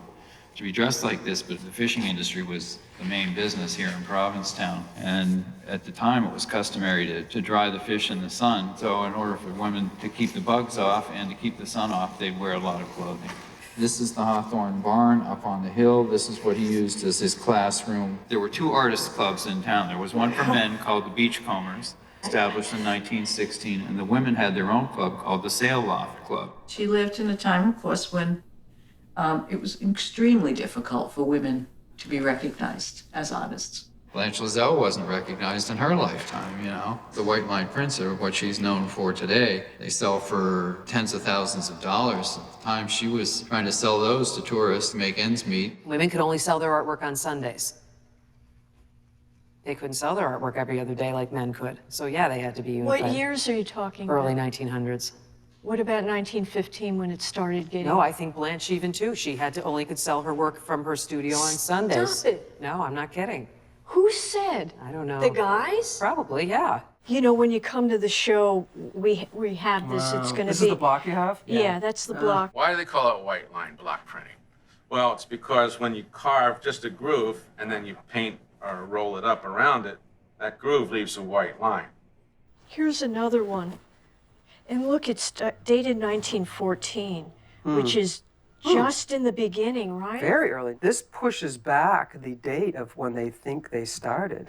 [SPEAKER 17] to be dressed like this, but the fishing industry was the main business here in Provincetown. And at the time, it was customary to dry the fish in the sun. So in order for women to keep the bugs off and to keep the sun off, they'd wear a lot of clothing. This is the Hawthorne barn up on the hill. This is what he used as his classroom. There were 2 artist clubs in town. There was one for men called the Beachcombers, established in 1916, and the women had their own club called the Sail Loft Club.
[SPEAKER 18] She lived in a time, of course, when it was extremely difficult for women to be recognized as artists.
[SPEAKER 17] Blanche Lazelle wasn't recognized in her lifetime, you know. The White Line prints are what she's known for today. They sell for tens of thousands of dollars. At the time, she was trying to sell those to tourists to make ends meet.
[SPEAKER 9] Women could only sell their artwork on Sundays. They couldn't sell their artwork every other day like men could. So yeah, they had to be unified.
[SPEAKER 2] What years are you talking
[SPEAKER 9] Early
[SPEAKER 2] about?
[SPEAKER 9] 1900s.
[SPEAKER 2] What about 1915 when it started getting...
[SPEAKER 9] No, I think Blanche even too. She only could sell her work from her studio on Sundays.
[SPEAKER 2] Stop it.
[SPEAKER 9] No, I'm not kidding.
[SPEAKER 2] Who said?
[SPEAKER 9] I don't know.
[SPEAKER 2] The guys?
[SPEAKER 9] Probably, yeah.
[SPEAKER 2] You know, when you come to the show, we have this. It's going to be...
[SPEAKER 9] This is the block you have?
[SPEAKER 2] Yeah, that's the block.
[SPEAKER 12] Why do they call it white line block printing? Well, it's because when you carve just a groove and then you paint or roll it up around it, that groove leaves a white line.
[SPEAKER 2] Here's another one.
[SPEAKER 1] And look, it's dated 1914, which is just in the beginning, right?
[SPEAKER 19] Very early. This pushes back the date of when they think they started,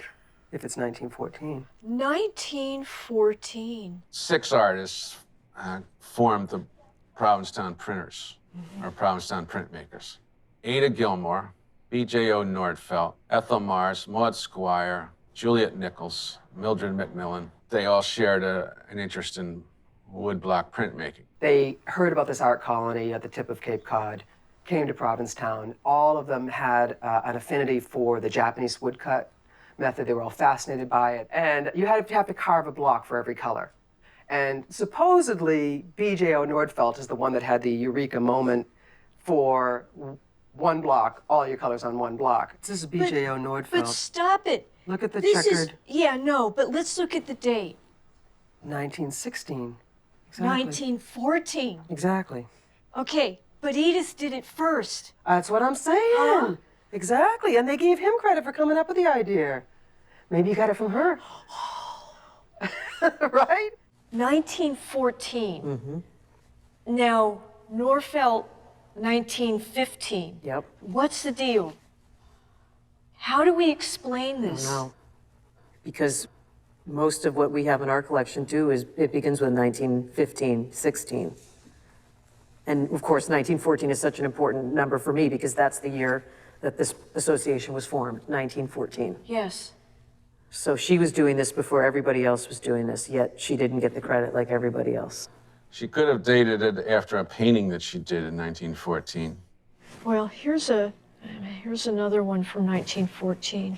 [SPEAKER 19] if it's 1914.
[SPEAKER 1] 1914.
[SPEAKER 12] 6 artists formed the Provincetown Printers, or Provincetown Printmakers. Ada Gilmore, B.J.O. Nordfelt, Ethel Mars, Maud Squire, Juliet Nichols, Mildred McMillan. They all shared an interest in woodblock printmaking.
[SPEAKER 19] They heard about this art colony at the tip of Cape Cod, came to Provincetown. All of them had an affinity for the Japanese woodcut method. They were all fascinated by it. And you have to carve a block for every color. And supposedly, B.J.O. Nordfelt is the one that had the eureka moment for one block, all your colors on one block. This is B.J.O. Nordfelt.
[SPEAKER 1] But stop it.
[SPEAKER 19] Look at the
[SPEAKER 1] This
[SPEAKER 19] checkered.
[SPEAKER 1] yeah, no, but let's look at the date.
[SPEAKER 19] 1916. Exactly.
[SPEAKER 1] 1914.
[SPEAKER 19] Exactly.
[SPEAKER 1] Okay, but Edith did it first.
[SPEAKER 19] That's what I'm saying.
[SPEAKER 1] Huh?
[SPEAKER 19] Exactly. And they gave him credit for coming up with the idea. Maybe you got it from her. Right?
[SPEAKER 1] 1914. Now, Nordfelt, 1915.
[SPEAKER 19] Yep.
[SPEAKER 1] What's the deal? How do we explain this?
[SPEAKER 9] I don't know. Because most of what we have in our collection too is, it begins with 1915, 16. And of course, 1914 is such an important number for me because that's the year that this association was formed, 1914.
[SPEAKER 1] Yes.
[SPEAKER 9] So she was doing this before everybody else was doing this, yet she didn't get the credit like everybody else.
[SPEAKER 12] She could have dated it after a painting that she did in 1914.
[SPEAKER 1] Well, here's another one from 1914.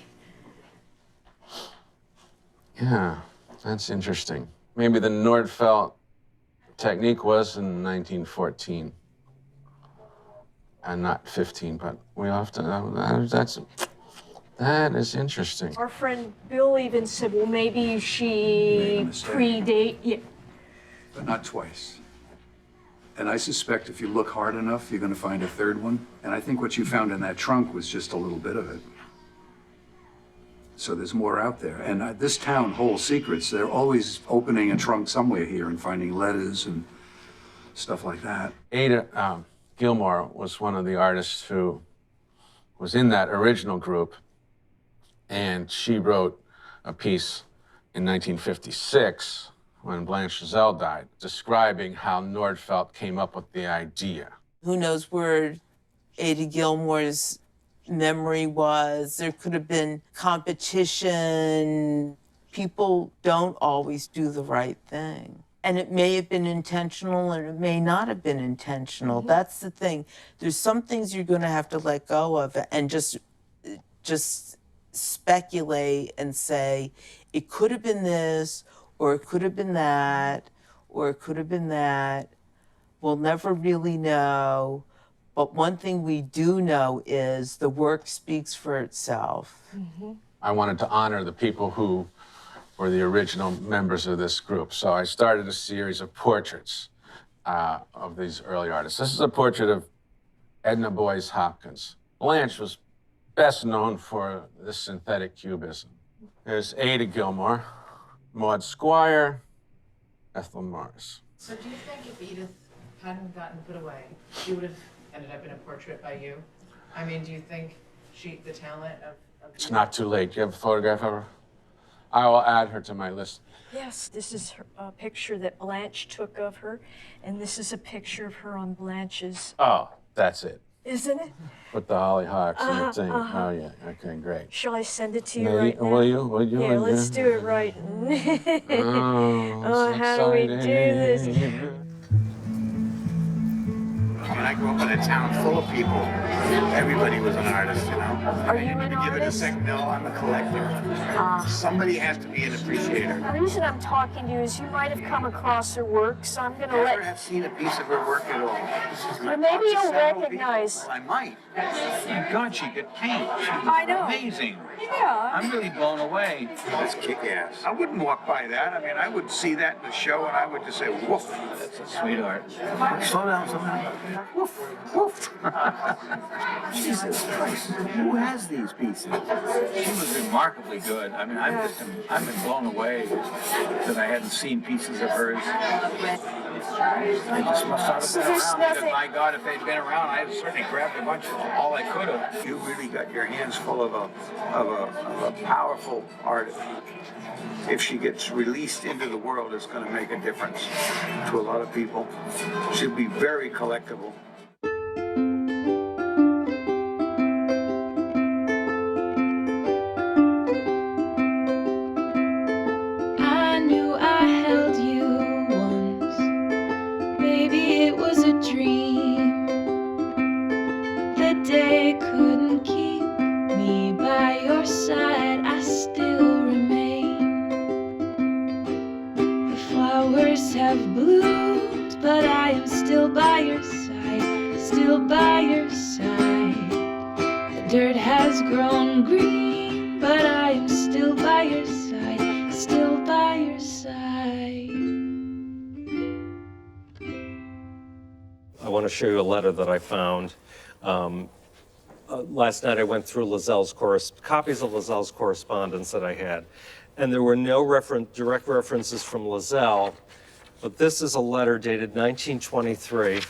[SPEAKER 12] Yeah, that's interesting. Maybe the Nordfelt technique was in 1914 and not 15, but we often, that is interesting.
[SPEAKER 1] Our friend Bill even said, well, maybe she predate. Yeah.
[SPEAKER 20] But not twice. And I suspect if you look hard enough, you're going to find a third one. And I think what you found in that trunk was just a little bit of it. So there's more out there. And this town holds secrets. They're always opening a trunk somewhere here and finding letters and stuff like that.
[SPEAKER 12] Ada Gilmore was one of the artists who was in that original group. And she wrote a piece in 1956 when Blanche Chazelle died, describing how Nordfelt came up with the idea.
[SPEAKER 21] Who knows where Ada Gilmore's memory was? There could have been competition. People don't always do the right thing. And it may have been intentional and it may not have been intentional. That's the thing. There's some things you're going to have to let go of and just speculate and say, it could have been this, or it could have been that, or it could have been that. We'll never really know. But one thing we do know is the work speaks for itself.
[SPEAKER 12] I wanted to honor the people who were the original members of this group. So I started a series of portraits of these early artists. This is a portrait of Edna Boyce Hopkins. Blanche was best known for this synthetic cubism. There's Ada Gilmore, Maud Squire, Ethel Mars.
[SPEAKER 9] So do you think if Edith hadn't gotten put away, she would have ended up in a portrait by you? I mean, do you think the talent of
[SPEAKER 12] It's not too late. Do you have a photograph of her? I will add her to my list.
[SPEAKER 1] Yes, this is a picture that Blanche took of her, and this is a picture of her on Blanche's.
[SPEAKER 12] Oh, that's it.
[SPEAKER 1] Isn't it?
[SPEAKER 12] With the hollyhocks and the thing. Oh, yeah. Okay, great.
[SPEAKER 1] Shall I send it to you
[SPEAKER 12] Maybe-
[SPEAKER 1] right now?
[SPEAKER 12] will you? Will you?
[SPEAKER 1] Yeah,
[SPEAKER 12] Will
[SPEAKER 1] let's
[SPEAKER 12] you?
[SPEAKER 1] do it right.
[SPEAKER 12] Oh,
[SPEAKER 1] how do we do this?
[SPEAKER 22] I mean, I grew up in a town full of people. Everybody was an artist, you know?
[SPEAKER 1] Are you an artist?
[SPEAKER 22] No, I'm a collector. Somebody has to be an appreciator.
[SPEAKER 1] The reason I'm talking to you is you might have come across her work, so I'm going to
[SPEAKER 22] Never
[SPEAKER 1] let.
[SPEAKER 22] have seen a piece of her work at all.
[SPEAKER 1] Or maybe you'll recognize.
[SPEAKER 22] I might. My God, she could paint. She was
[SPEAKER 2] I know.
[SPEAKER 22] amazing.
[SPEAKER 2] Yeah.
[SPEAKER 22] I'm really blown away. That's kick-ass. I wouldn't walk by that. I mean, I would see that in the show, and I would just say, woof. That's a sweetheart. Slow down, slow down. Woof, woof. Jesus Christ. Who has these pieces? She was remarkably good. I mean, I've been blown away that I hadn't seen pieces of hers. They just must not have been around. Because, my God, if they'd been around, I'd have certainly grabbed a bunch of all I could have. You really got your hands full of a powerful artist. If she gets released into the world, it's going to make a difference to a lot of people. She'll be very collectible.
[SPEAKER 3] I knew I held you once. Maybe it was a dream. The day couldn't keep me by your side. I still remain. The flowers have bloomed, but I am still by your side. Still by your side. The dirt has grown green, but I am still by your side. Still by your side.
[SPEAKER 8] I want to show you a letter that I found. Last night I went through copies of Lazelle's correspondence that I had, and there were no direct references from Lazelle, but this is a letter dated 1923.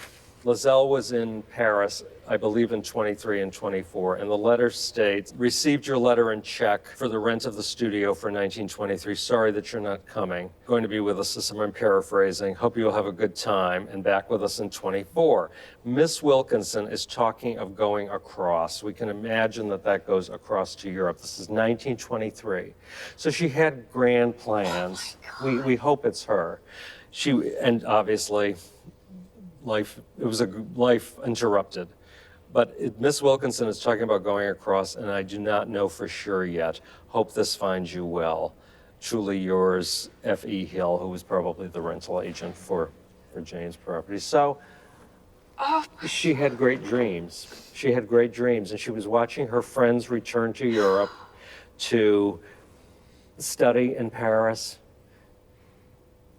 [SPEAKER 8] Lazelle was in Paris, I believe in 23 and 24, and the letter states, received your letter in check for the rent of the studio for 1923. Sorry that you're not coming. Going to be with us this summer, I'm paraphrasing. Hope you'll have a good time and back with us in 24. Miss Wilkinson is talking of going across. We can imagine that goes across to Europe. This is 1923. So she had grand plans. We hope it's her. And obviously, life interrupted. But Miss Wilkinson is talking about going across, and I do not know for sure yet. Hope this finds you well. Truly yours, F.E. Hill, who was probably the rental agent for Jane's property. So she had great dreams. She had great dreams, and she was watching her friends return to Europe to study in Paris.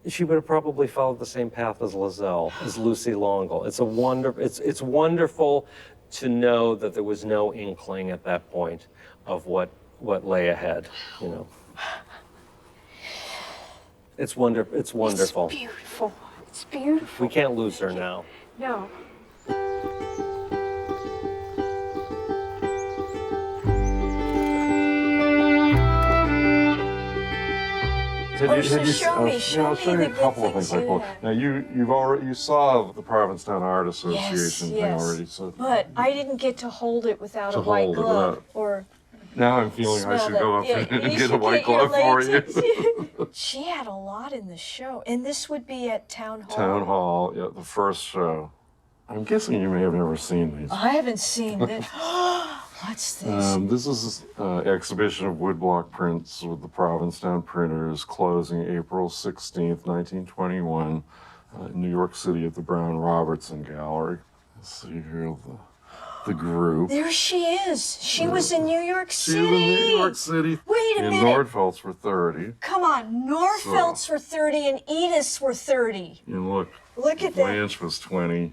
[SPEAKER 8] She would have probably followed the same path as Lazelle, as Lucy Longle. It's wonderful to know that there was no inkling at that point of what lay ahead, you know. It's wonderful.
[SPEAKER 1] It's beautiful. It's beautiful.
[SPEAKER 8] We can't lose her now.
[SPEAKER 1] No. Show me
[SPEAKER 4] I'll show you a couple of things I pulled. Now you saw the Provincetown Art Association thing already, so.
[SPEAKER 1] But I didn't get to hold it without a white glove or.
[SPEAKER 4] Now I'm feeling I should go up and get a white
[SPEAKER 1] your
[SPEAKER 4] glove for you.
[SPEAKER 1] She had a lot in the show, and this would be at Town Hall.
[SPEAKER 4] Town Hall, yeah, the first show. I'm guessing you may have never seen these.
[SPEAKER 1] I haven't seen this. What's this?
[SPEAKER 4] This is an exhibition of woodblock prints with the Provincetown printers closing April 16th, 1921, in New York City at the Brown Robertson Gallery. Let's see here the group.
[SPEAKER 1] There she is. She was in New York City.
[SPEAKER 4] She was in New York City.
[SPEAKER 1] Wait a minute.
[SPEAKER 4] Nordfeldts were 30.
[SPEAKER 1] Come on, Nordfeldts were 30 and Ediths were 30.
[SPEAKER 4] And look
[SPEAKER 1] at
[SPEAKER 4] Blanche was 20,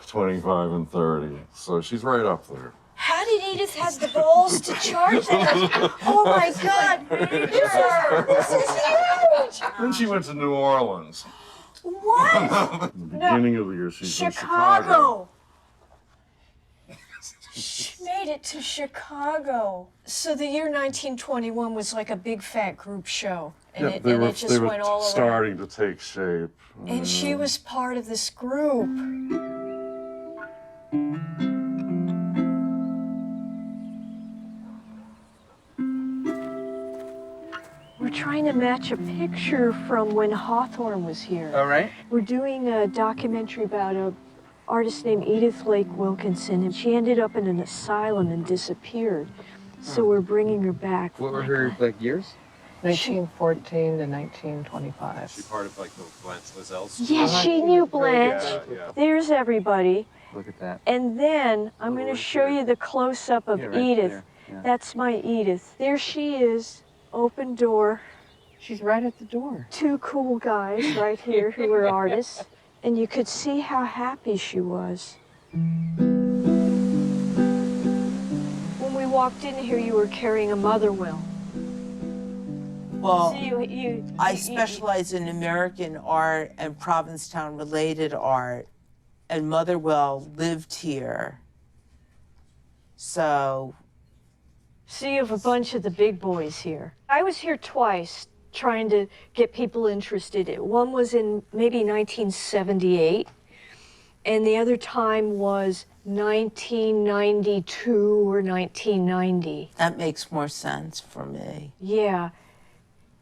[SPEAKER 4] 25, and 30. So she's right up there.
[SPEAKER 1] How did Edith have the balls to charge that? Oh my God! This is huge!
[SPEAKER 4] Then she went to New Orleans.
[SPEAKER 1] What?
[SPEAKER 4] The beginning of the year, she's in
[SPEAKER 1] Chicago. She made it to Chicago. So the year 1921 was like a big fat group show. And
[SPEAKER 4] Yeah,
[SPEAKER 1] it
[SPEAKER 4] they were
[SPEAKER 1] just went all around.
[SPEAKER 4] starting to take shape.
[SPEAKER 1] And she was part of this group. We're trying to match a picture from when Hawthorne was here.
[SPEAKER 22] All right.
[SPEAKER 1] We're doing a documentary about an artist named Edith Lake Wilkinson, and she ended up in an asylum and disappeared. So we're bringing her back.
[SPEAKER 22] What were her years? 1914 to 1925.
[SPEAKER 8] She part of the Blanche Lazelle's?
[SPEAKER 1] Yes, she knew Blanche.
[SPEAKER 8] Yeah.
[SPEAKER 1] There's everybody.
[SPEAKER 16] Look at that.
[SPEAKER 1] And then I'm going to show you the close-up of
[SPEAKER 16] Yeah, right
[SPEAKER 1] Edith.
[SPEAKER 16] there, yeah.
[SPEAKER 1] That's my Edith. There she is, open door.
[SPEAKER 6] She's right at the door.
[SPEAKER 1] Two cool guys right here who were artists. And you could see how happy she was. When we walked in here, you were carrying a Motherwell.
[SPEAKER 21] Well,
[SPEAKER 1] So you
[SPEAKER 21] I specialize in American art and Provincetown-related art, and Motherwell lived here. So
[SPEAKER 1] you have a bunch of the big boys here. I was here twice trying to get people interested. One was in maybe 1978, and the other time was 1992 or 1990.
[SPEAKER 21] that makes more sense for me.
[SPEAKER 1] Yeah.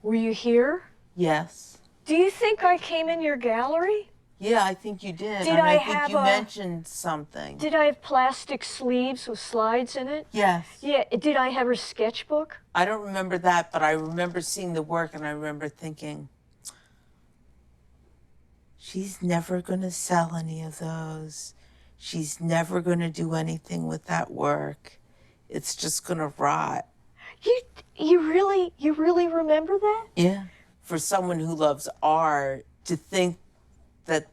[SPEAKER 1] Were you here?
[SPEAKER 21] Yes.
[SPEAKER 1] Do you think I came in your gallery?
[SPEAKER 21] Yeah, I think you did.
[SPEAKER 1] Did
[SPEAKER 21] and
[SPEAKER 1] I
[SPEAKER 21] think
[SPEAKER 1] have
[SPEAKER 21] you
[SPEAKER 1] a-
[SPEAKER 21] mentioned something.
[SPEAKER 1] Did I have plastic sleeves with slides in it?
[SPEAKER 21] Yes.
[SPEAKER 1] Yeah. Did I have her sketchbook?
[SPEAKER 21] I don't remember that, but I remember seeing the work and I remember thinking, she's never going to sell any of those. She's never going to do anything with that work. It's just going to rot.
[SPEAKER 1] You really remember that?
[SPEAKER 21] Yeah. For someone who loves art, to think that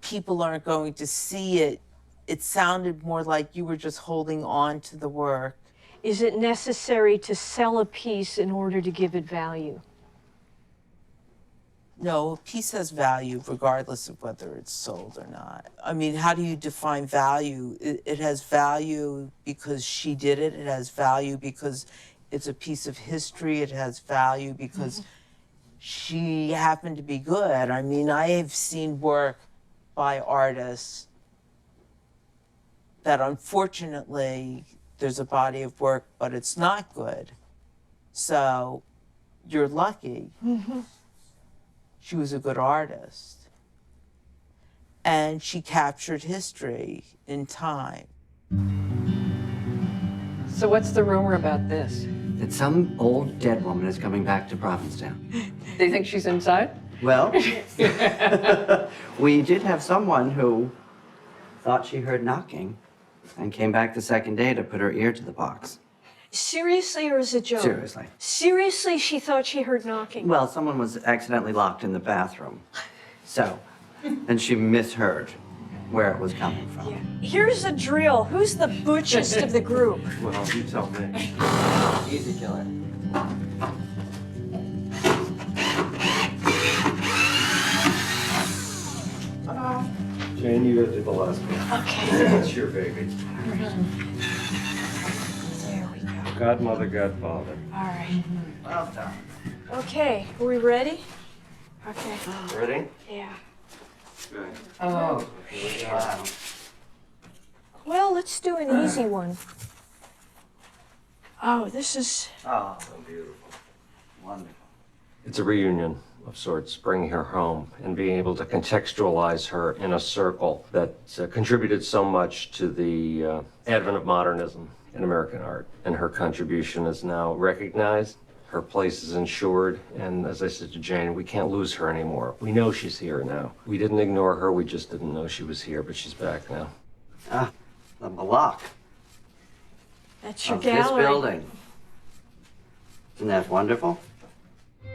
[SPEAKER 21] people aren't going to see it, it sounded more like you were just holding on to the work.
[SPEAKER 1] Is it necessary to sell a piece in order to give it value?
[SPEAKER 21] No, a piece has value regardless of whether it's sold or not. I mean, how do you define value? It has value because she did it. It has value because it's a piece of history. It has value because she happened to be good. I mean, I have seen work by artists that unfortunately there's a body of work, but it's not good. So you're lucky. She was a good artist. And she captured history in time.
[SPEAKER 6] So what's the rumor about this?
[SPEAKER 16] That some old dead woman is coming back to Provincetown.
[SPEAKER 6] Do you think she's inside?
[SPEAKER 16] Well, we did have someone who thought she heard knocking and came back the second day to put her ear to the box.
[SPEAKER 1] Seriously, or is it a joke?
[SPEAKER 16] Seriously.
[SPEAKER 1] Seriously, she thought she heard knocking.
[SPEAKER 16] Well, someone was accidentally locked in the bathroom. So, and she misheard where it was coming from.
[SPEAKER 1] Here's a drill. Who's the butchest of the group?
[SPEAKER 16] Well, you tell me. Easy killer.
[SPEAKER 8] Jane, you gotta do the last one.
[SPEAKER 1] Okay.
[SPEAKER 8] That's your baby.
[SPEAKER 1] There we go.
[SPEAKER 8] Godmother, Godfather.
[SPEAKER 1] All right.
[SPEAKER 16] Well done.
[SPEAKER 1] Okay, are we ready? Okay.
[SPEAKER 8] Ready?
[SPEAKER 1] Yeah.
[SPEAKER 8] Good.
[SPEAKER 16] Oh, wow.
[SPEAKER 1] Well, let's do an easy one. Oh, this is...
[SPEAKER 16] Oh, so beautiful. Wonderful.
[SPEAKER 8] It's a reunion of sorts, bringing her home and being able to contextualize her in a circle that contributed so much to the advent of modernism in American art. And her contribution is now recognized. Her place is ensured. And as I said to Jane, we can't lose her anymore. We know she's here now. We didn't ignore her. We just didn't know she was here, but she's back now.
[SPEAKER 16] Ah, the Malak
[SPEAKER 1] That's your
[SPEAKER 16] of this
[SPEAKER 1] gallery.
[SPEAKER 16] building. Isn't that wonderful?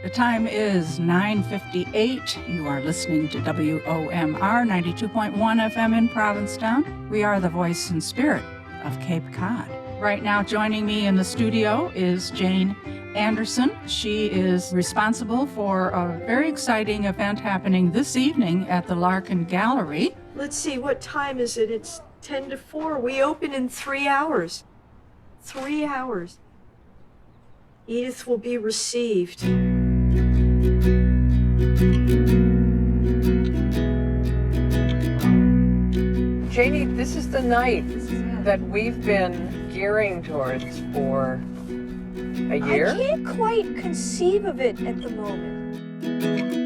[SPEAKER 5] The time is 9:58. You are listening to WOMR 92.1 FM in Provincetown. We are the voice and spirit of Cape Cod. Right now joining me in the studio is Jane Anderson. She is responsible for a very exciting event happening this evening at the Larkin Gallery.
[SPEAKER 1] Let's see, what time is it? It's 10 to 4. We open in 3 hours. 3 hours. Edith will be received.
[SPEAKER 6] Janie, this is the night that we've been gearing towards for a year.
[SPEAKER 1] I can't quite conceive of it at the moment.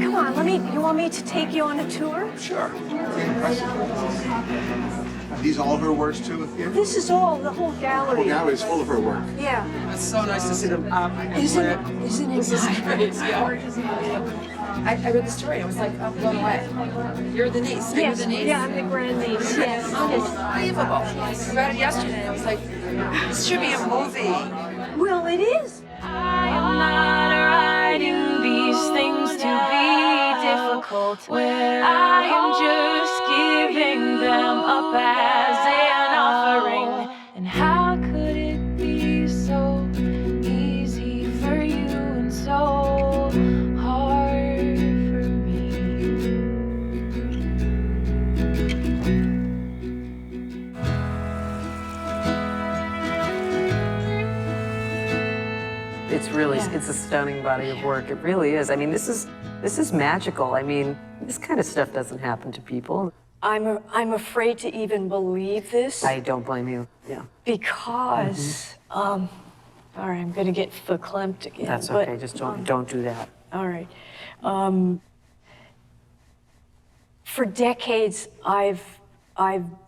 [SPEAKER 1] Come on, you want me to take you on a tour?
[SPEAKER 16] Sure.
[SPEAKER 14] These all her works too?
[SPEAKER 1] This is all, the whole gallery.
[SPEAKER 14] The gallery is full of her work.
[SPEAKER 1] Yeah.
[SPEAKER 9] It's so nice to see them up.
[SPEAKER 1] Isn't it
[SPEAKER 9] This is
[SPEAKER 1] nice?
[SPEAKER 9] great. I read the story. I was like, I'm blown away. You're the niece. Are you
[SPEAKER 1] Yes,
[SPEAKER 9] the niece?
[SPEAKER 1] yeah, I'm the grandniece, yes.
[SPEAKER 9] Unbelievable. I read it yesterday and I was like, this should be a movie.
[SPEAKER 1] Well, it is.
[SPEAKER 3] I am not writing these things to be difficult. I am just giving them up as an offering. And how could it be so easy for you and so hard for me?
[SPEAKER 9] It's really, it's a stunning body of work. It really is. I mean, this is magical. I mean, this kind of stuff doesn't happen to people.
[SPEAKER 1] I'm afraid to even believe this.
[SPEAKER 9] I don't blame you. Yeah.
[SPEAKER 1] Because, all right, I'm gonna get verklempt again.
[SPEAKER 9] That's
[SPEAKER 1] but,
[SPEAKER 9] okay. Just don't do that.
[SPEAKER 1] All right. For decades, I've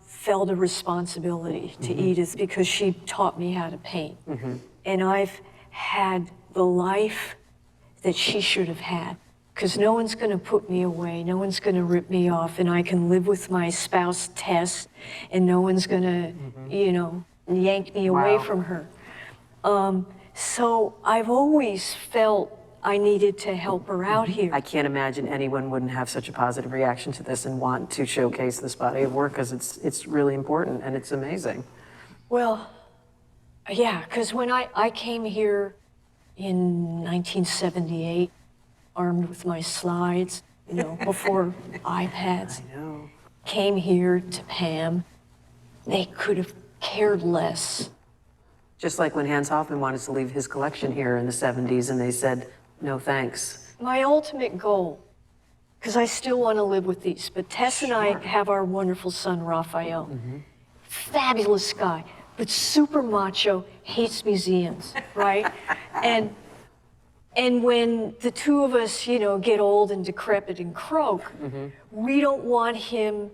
[SPEAKER 1] felt a responsibility to Edith because she taught me how to paint. And I've had the life that she should have had. Because no one's going to put me away, no one's going to rip me off, and I can live with my spouse, Tess, and no one's going to, you know, yank me away from her. So I've always felt I needed to help her out here.
[SPEAKER 9] I can't imagine anyone wouldn't have such a positive reaction to this and want to showcase this body of work because it's really important and it's amazing.
[SPEAKER 1] Well, yeah, because when I came here in 1978, armed with my slides, you know, before iPads, came here to Pam, they could have cared less.
[SPEAKER 9] Just like when Hans Hofmann wanted to leave his collection here in the 70s and they said, no thanks.
[SPEAKER 1] My ultimate goal, because I still want to live with these, but Tess and I have our wonderful son, Raphael. Fabulous guy, but super macho, hates museums, right? And when the two of us, you know, get old and decrepit and croak, we don't want him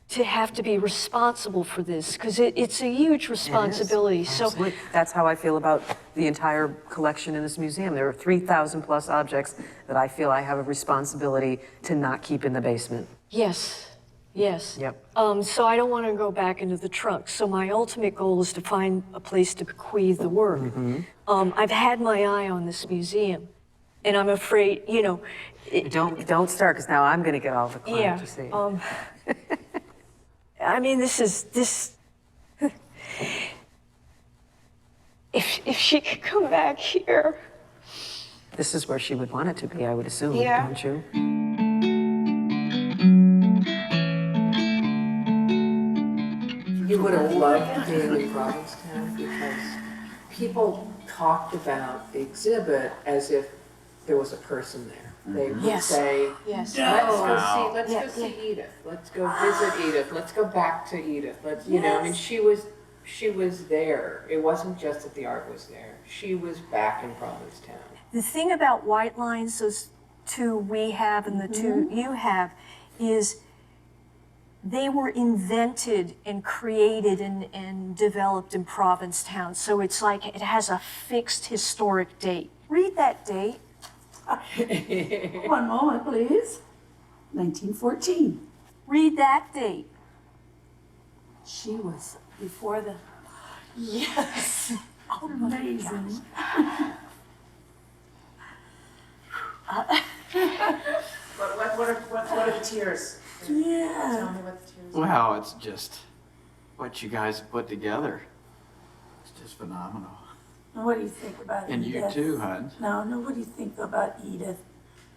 [SPEAKER 1] to have to be responsible for this, because it's a huge responsibility. So
[SPEAKER 9] that's how I feel about the entire collection in this museum. There are 3,000 plus objects that I feel I have a responsibility to not keep in the basement.
[SPEAKER 1] yes, yes.
[SPEAKER 9] Yep.
[SPEAKER 1] So I don't want to go back into the trunk. So my ultimate goal is to find a place to bequeath the work. I've had my eye on this museum, and I'm afraid, you know.
[SPEAKER 9] Don't start, because now I'm going to get all the clients
[SPEAKER 1] Yeah.
[SPEAKER 9] to see.
[SPEAKER 1] I mean, this. If she could come back here.
[SPEAKER 9] This is where she would want it to be, I would assume,
[SPEAKER 1] Yeah.
[SPEAKER 9] don't you?
[SPEAKER 7] You would have loved being in Provincetown because people talked about the exhibit as if there was a person there. They would
[SPEAKER 1] Yes.
[SPEAKER 7] say,
[SPEAKER 1] Yes.
[SPEAKER 7] let's go see Edith. Let's go visit Edith. Let's go back to Edith. Let's, you know, I mean, she was there. It wasn't just that the art was there. She was back in Provincetown.
[SPEAKER 1] The thing about white lines, those two we have and the two you have, is they were invented and created and developed in Provincetown. So it's like it has a fixed historic date. Read that date.
[SPEAKER 11] One moment, please. 1914.
[SPEAKER 1] Read that date.
[SPEAKER 11] She was before the. Yes. Amazing.
[SPEAKER 7] What are the tears?
[SPEAKER 11] Yeah.
[SPEAKER 7] Tell me what the tears are.
[SPEAKER 23] Well, it's just what you guys put together. It's just phenomenal.
[SPEAKER 11] What do you think about
[SPEAKER 23] And
[SPEAKER 11] Edith?
[SPEAKER 23] you too, hon.
[SPEAKER 11] No, what do you think about Edith?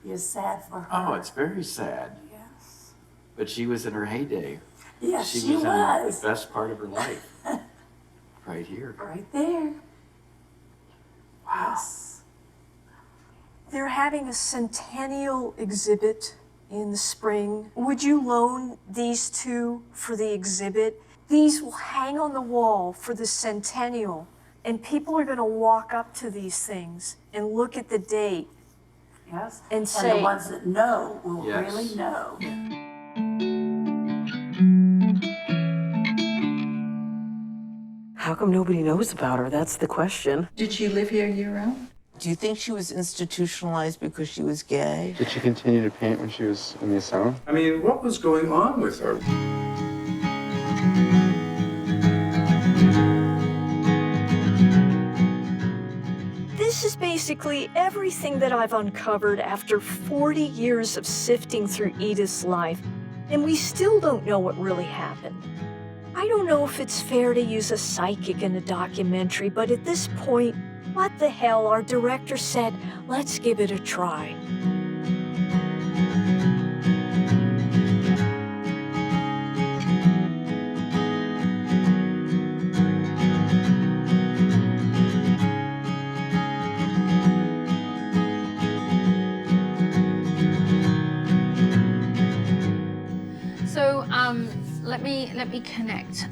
[SPEAKER 11] You're sad for her.
[SPEAKER 23] Oh, it's very sad.
[SPEAKER 11] Yes.
[SPEAKER 23] But she was in her heyday.
[SPEAKER 11] Yes,
[SPEAKER 23] she
[SPEAKER 11] she
[SPEAKER 23] was in
[SPEAKER 11] was.
[SPEAKER 23] the best part of her life. Right here.
[SPEAKER 11] Right there. Yes.
[SPEAKER 1] They're having a centennial exhibit in the spring. Would you loan these two for the exhibit? These will hang on the wall for the centennial, and people are going to walk up to these things and look at the date.
[SPEAKER 11] Yes.
[SPEAKER 1] And
[SPEAKER 11] And
[SPEAKER 1] say,
[SPEAKER 11] the ones that know will
[SPEAKER 23] Yes.
[SPEAKER 11] really know.
[SPEAKER 9] come nobody knows about her? That's the question.
[SPEAKER 18] Did she live here year-round?
[SPEAKER 21] Do you think she was institutionalized because she was gay?
[SPEAKER 10] Did she continue to paint when she was in the asylum?
[SPEAKER 20] I mean, what was going on with her?
[SPEAKER 2] This is basically everything that I've uncovered after 40 years of sifting through Edith's life, and we still don't know what really happened. I don't know if it's fair to use a psychic in a documentary, but at this point, what the hell, our director said, let's give it a try.
[SPEAKER 13] Let me connect.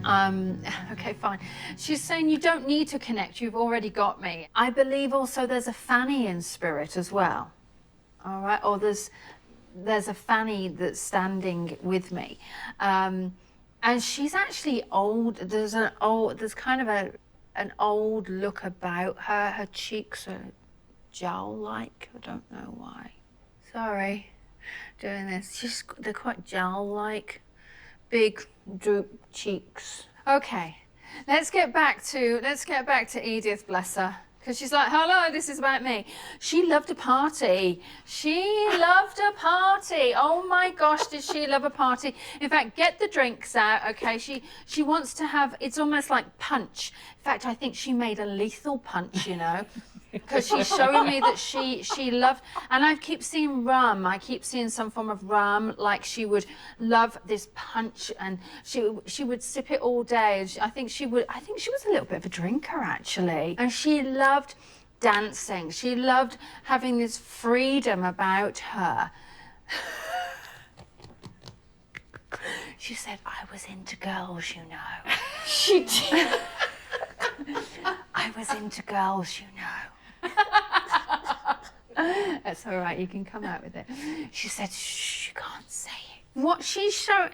[SPEAKER 13] Okay, fine. She's saying you don't need to connect. You've already got me. I believe also there's a Fanny in spirit as well. All right, or there's a Fanny that's standing with me, and she's actually old. There's kind of an old look about her. Her cheeks are jowl-like. I don't know why. Sorry, doing this. They're quite jowl-like. Big droop cheeks. Okay, let's get back to Edith, bless her, because she's like, hello, this is about me. She loved a party. She loved a party. Oh my gosh, did she love a party? In fact, get the drinks out, okay? She wants to have, it's almost like punch. In fact, I think she made a lethal punch, you know, because she's showing me that she loved, and I keep seeing rum. I keep seeing some form of rum, like she would love this punch, and she would sip it all day. I think she was a little bit of a drinker, actually, and she loved dancing. She loved having this freedom about her. She said, I was into girls, you know. She did. I was into girls, you know. That's all right, you can come out with it. She said, shh, you can't say it. What she showed,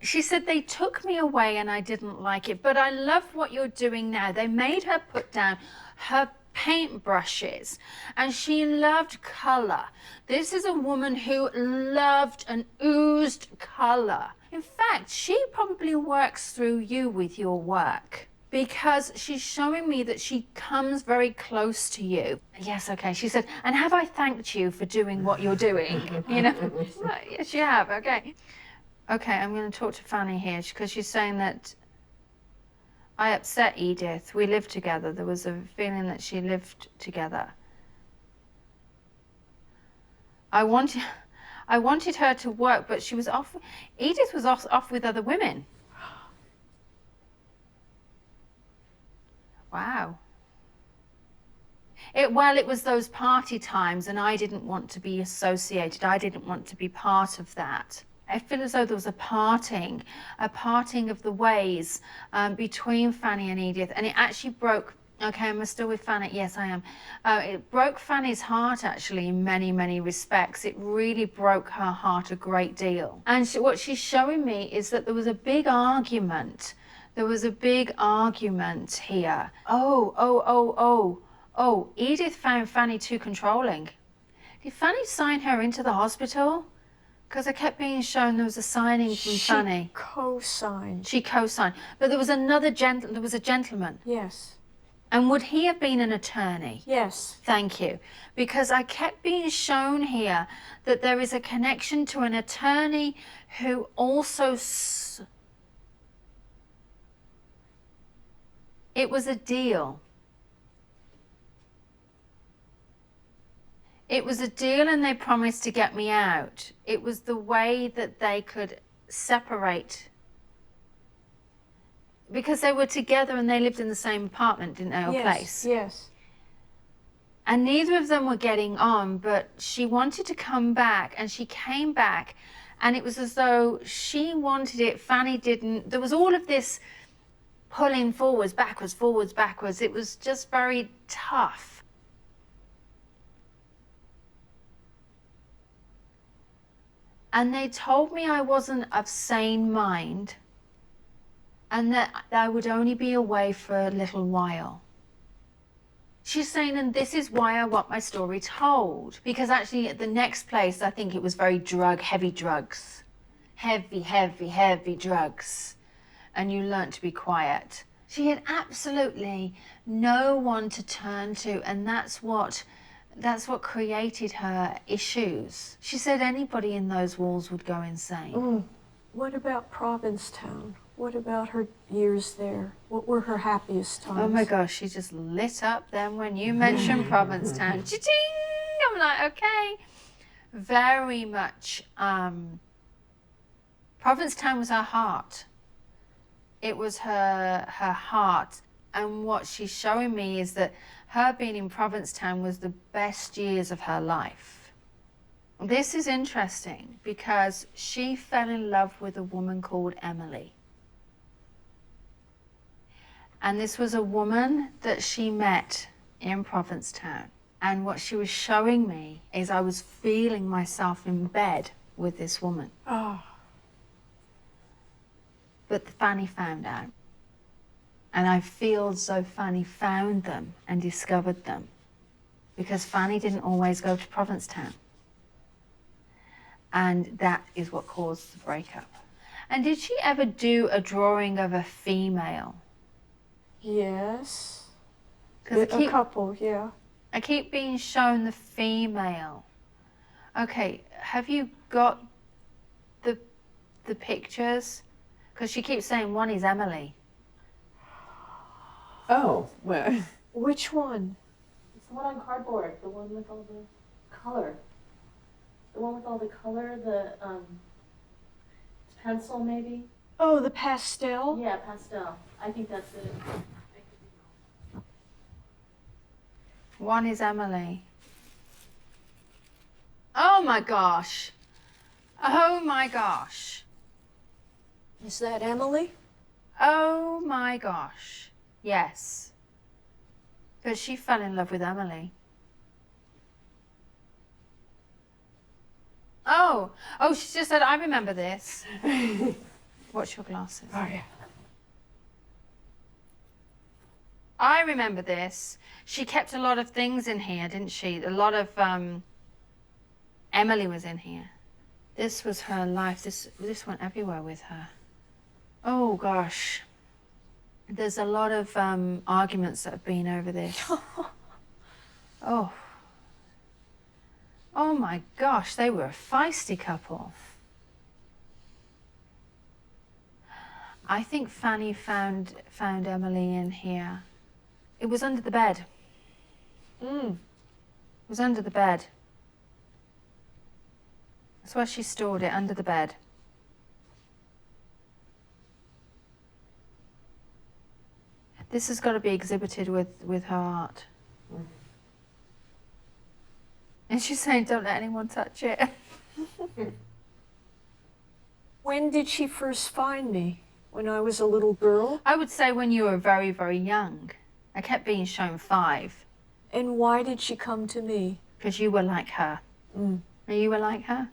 [SPEAKER 13] she said, they took me away and I didn't like it, but I love what you're doing now. They made her put down her paint brushes, and she loved color. This is a woman who loved and oozed color. In fact, she probably works through you with your work, because she's showing me that she comes very close to you. Yes, okay, she said, and have I thanked you for doing what you're doing? You know, right, yes, you have, okay. Okay, I'm gonna talk to Fanny here, because she's saying that I upset Edith. We lived together. There was a feeling that she lived together. I wanted her to work, but she was off. Edith was off with other women. Wow. Well, it was those party times, and I didn't want to be associated. I didn't want to be part of that. I feel as though there was a parting of the ways between Fanny and Edith, and it actually broke. Okay, am I still with Fanny? Yes, I am. It broke Fanny's heart, actually, in many, many respects. It really broke her heart a great deal. And what she's showing me is that there was a big argument. There was a big argument here. Oh, Edith found Fanny too controlling. Did Fanny sign her into the hospital? Because I kept being shown there was a signing from Fanny.
[SPEAKER 1] Co-signed.
[SPEAKER 13] She co-signed. But there was there was a gentleman.
[SPEAKER 1] Yes.
[SPEAKER 13] And would he have been an attorney?
[SPEAKER 1] Yes.
[SPEAKER 13] Thank you. Because I kept being shown here that there is a connection to an attorney who also... It was a deal. It was a deal, and they promised to get me out. It was the way that they could separate. Because they were together and they lived in the same apartment, didn't they, or place?
[SPEAKER 1] Yes.
[SPEAKER 13] And neither of them were getting on, but she wanted to come back, and she came back, and it was as though she wanted it, Fanny didn't. There was all of this pulling forwards, backwards. It was just very tough. And they told me I wasn't of sane mind, and that I would only be away for a little while. She's saying, and this is why I want my story told, because actually at the next place, I think it was very heavy drugs. Heavy drugs. And you learnt to be quiet. She had absolutely no one to turn to, and that's what created her issues. She said anybody in those walls would go insane.
[SPEAKER 1] What about Provincetown? What about her years there? What were her happiest times?
[SPEAKER 13] Oh my gosh, she just lit up then when you mentioned Provincetown. Cha-ching! I'm like, okay. Very much, Provincetown was her heart. It was her heart. And what she's showing me is that her being in Provincetown was the best years of her life. This is interesting because she fell in love with a woman called Emily. And this was a woman that she met in Provincetown. And what she was showing me is I was feeling myself in bed with this woman.
[SPEAKER 1] Oh.
[SPEAKER 13] But Fanny found out. And I feel as though Fanny found them and discovered them. Because Fanny didn't always go to Provincetown. And that is what caused the breakup. And did she ever do a drawing of a female?
[SPEAKER 1] Yes.
[SPEAKER 13] A
[SPEAKER 1] couple, yeah.
[SPEAKER 13] I keep being shown the female. Okay, have you got the pictures? Because she keeps saying one is Emily.
[SPEAKER 6] Oh, well.
[SPEAKER 1] Which one?
[SPEAKER 15] It's the one on cardboard, the one with all the color. The one with all the color, pencil maybe?
[SPEAKER 1] Oh, the pastel?
[SPEAKER 15] Yeah, pastel. I think that's it.
[SPEAKER 13] One is Emily. Oh my gosh. Oh my gosh.
[SPEAKER 1] Is that Emily?
[SPEAKER 13] Oh my gosh. Yes. But she fell in love with Emily. Oh, she just said, I remember this. Watch your glasses.
[SPEAKER 1] Oh, yeah.
[SPEAKER 13] I remember this. She kept a lot of things in here, didn't she? A lot of, Emily was in here. This was her life. This went everywhere with her. Oh, gosh. There's a lot of arguments that have been over this. Oh. Oh my gosh, they were a feisty couple. I think Fanny found Emily in here. It was under the bed. It was under the bed. That's where she stored it, under the bed. This has got to be exhibited with her art. And she's saying, don't let anyone touch it.
[SPEAKER 1] When did she first find me? When I was a little girl?
[SPEAKER 13] I would say when you were very, very young. I kept being shown 5.
[SPEAKER 1] And why did she come to me?
[SPEAKER 13] Because you were like her. And you were like her?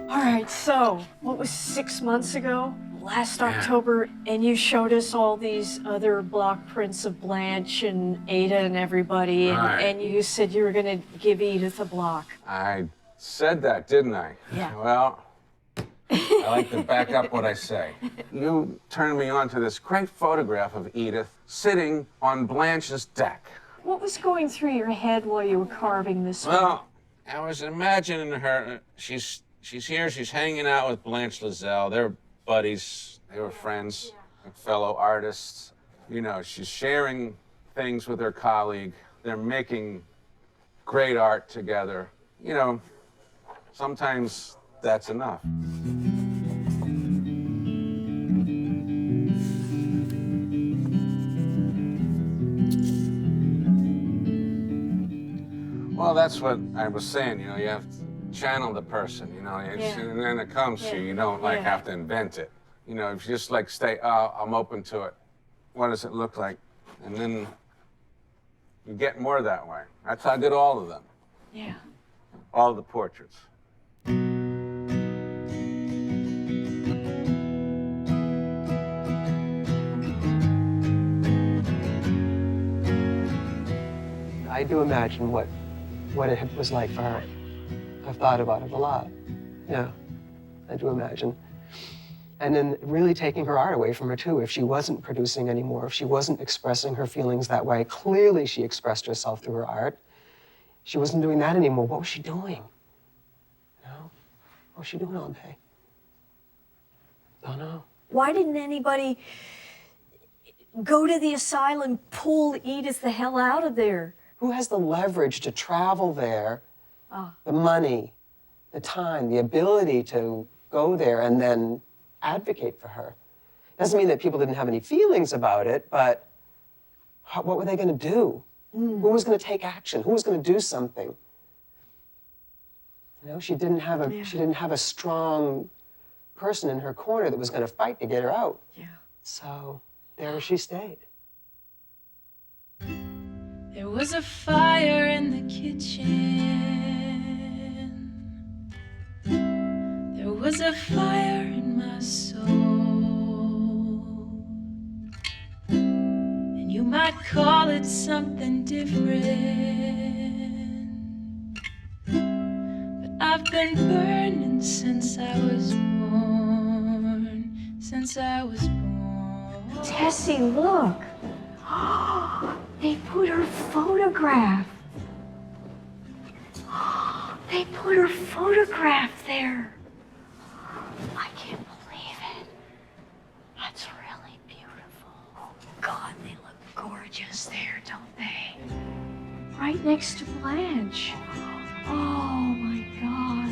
[SPEAKER 1] All right, so what was 6 months ago? Last October, and you showed us all these other block prints of Blanche and Ada and everybody, and you said you were going to give Edith a block.
[SPEAKER 12] I said that, didn't I?
[SPEAKER 1] Yeah.
[SPEAKER 12] Well, I like to back up what I say. You turned me on to this great photograph of Edith sitting on Blanche's deck.
[SPEAKER 1] What was going through your head while you were carving this one?
[SPEAKER 12] Well, I was imagining her. She's here. She's hanging out with Blanche Lazelle. They're buddies. They were friends, fellow artists. You know, she's sharing things with her colleague. They're making great art together. You know, sometimes that's enough. Well, that's what I was saying, you know, you have to channel the person, you know, and then it comes to you. You don't, like, have to invent it. You know, if you just, like, stay, oh, I'm open to it. What does it look like? And then you get more that way. That's how I did all of them.
[SPEAKER 1] Yeah.
[SPEAKER 12] all the portraits.
[SPEAKER 4] I do imagine what it was like for her. I've thought about it a lot. Yeah, I do imagine. And then really taking her art away from her too, if she wasn't producing anymore, if she wasn't expressing her feelings that way. Clearly she expressed herself through her art. She wasn't doing that anymore. What was she doing? You know? What was she doing all day? Don't know.
[SPEAKER 2] Why didn't anybody go to the asylum, pull Edith the hell out of there?
[SPEAKER 4] Who has the leverage to travel there, the money, the time, the ability to go there and then advocate for her? Doesn't mean that people didn't have any feelings about it, but what were they going to do? Who was going to take action? Who was going to do something? You know, she didn't have a strong person in her corner that was going to fight to get her out.
[SPEAKER 2] Yeah.
[SPEAKER 4] So there she stayed.
[SPEAKER 3] There was a fire in the kitchen. There was a fire in my soul. And you might call it something different. But I've been burning since I was born. Since I was born.
[SPEAKER 2] Tessie, look. They put her photograph. They put her photograph there. I can't believe it. That's really beautiful. Oh, God, they look gorgeous there, don't they? Right next to Blanche. Oh, my God.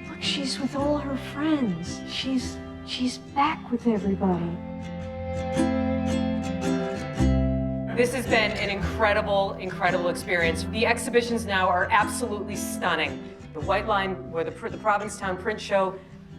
[SPEAKER 2] Look, she's with all her friends. She's back with everybody.
[SPEAKER 17] This has been an incredible, incredible experience. The exhibitions now are absolutely stunning. The White Line, where the Provincetown Print Show,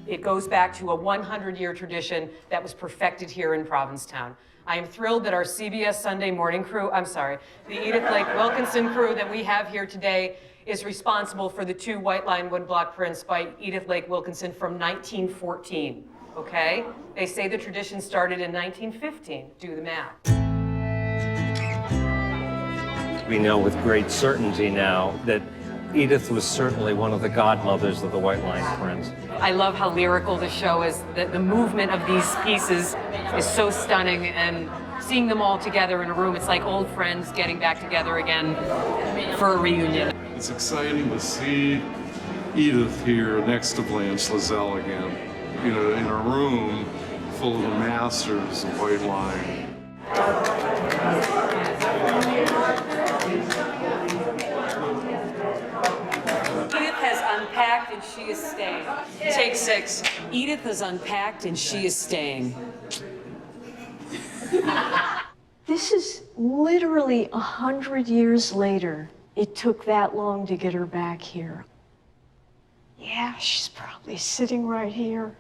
[SPEAKER 17] it goes back to a 100-year tradition that was perfected here in Provincetown. I am thrilled that our CBS Sunday morning crew, the Edith Lake Wilkinson crew that we have here today is responsible for the 2 White Line woodblock prints by Edith Lake Wilkinson from 1914, okay? They say the tradition started in 1915. Do the math.
[SPEAKER 8] We know with great certainty now that Edith was certainly one of the godmothers of the White Line prints.
[SPEAKER 17] I love how lyrical the show is. The movement of these pieces is so stunning, and seeing them all together in a room, it's like old friends getting back together again for a reunion.
[SPEAKER 19] It's exciting to see Edith here next to Blanche Lazelle again, you know, in a room full of the masters of White Line.
[SPEAKER 17] Edith has unpacked and she is staying. Take 6. Edith has unpacked and she is staying.
[SPEAKER 2] This is literally 100 years later. It took that long to get her back here. Yeah, she's probably sitting right here.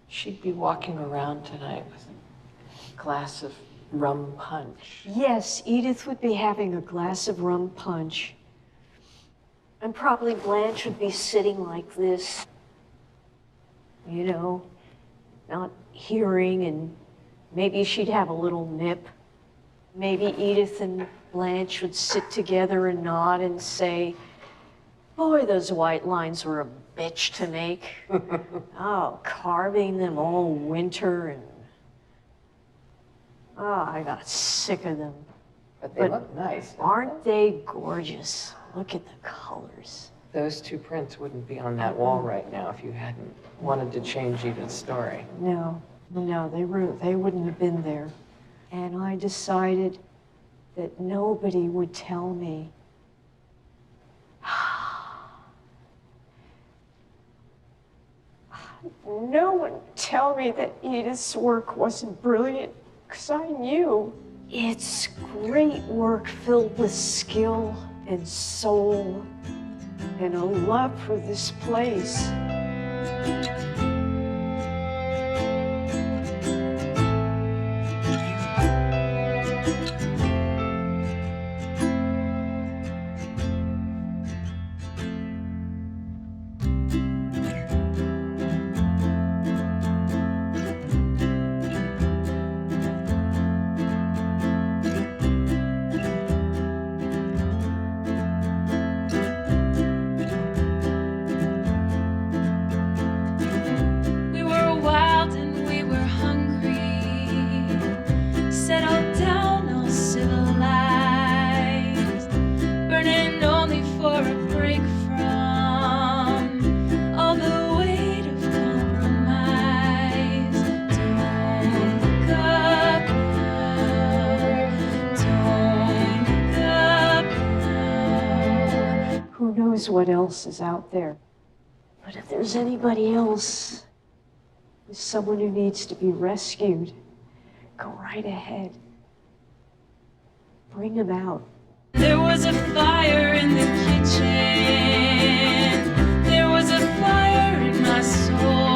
[SPEAKER 7] She'd be walking around tonight with a glass of rum punch.
[SPEAKER 2] Yes, Edith would be having a glass of rum punch. And probably Blanche would be sitting like this, you know, not hearing, and maybe she'd have a little nip. Maybe Edith and Blanche would sit together and nod and say, boy, those white lines were a bitch to make. Oh, carving them all winter, and oh, I got sick of them.
[SPEAKER 7] But they look nice.
[SPEAKER 2] Aren't they gorgeous? Look at the colors.
[SPEAKER 7] Those 2 prints wouldn't be on that wall right now if you hadn't wanted to change Edith's story.
[SPEAKER 2] No, they wouldn't have been there. And I decided that nobody would tell me. No one would tell me that Edith's work wasn't brilliant, because I knew. It's great work filled with skill and soul and a love for this place.
[SPEAKER 1] what else is out there. But if there's anybody else, there's someone who needs to be rescued, go right ahead. Bring them out.
[SPEAKER 3] There was a fire in the kitchen. There was a fire in my soul.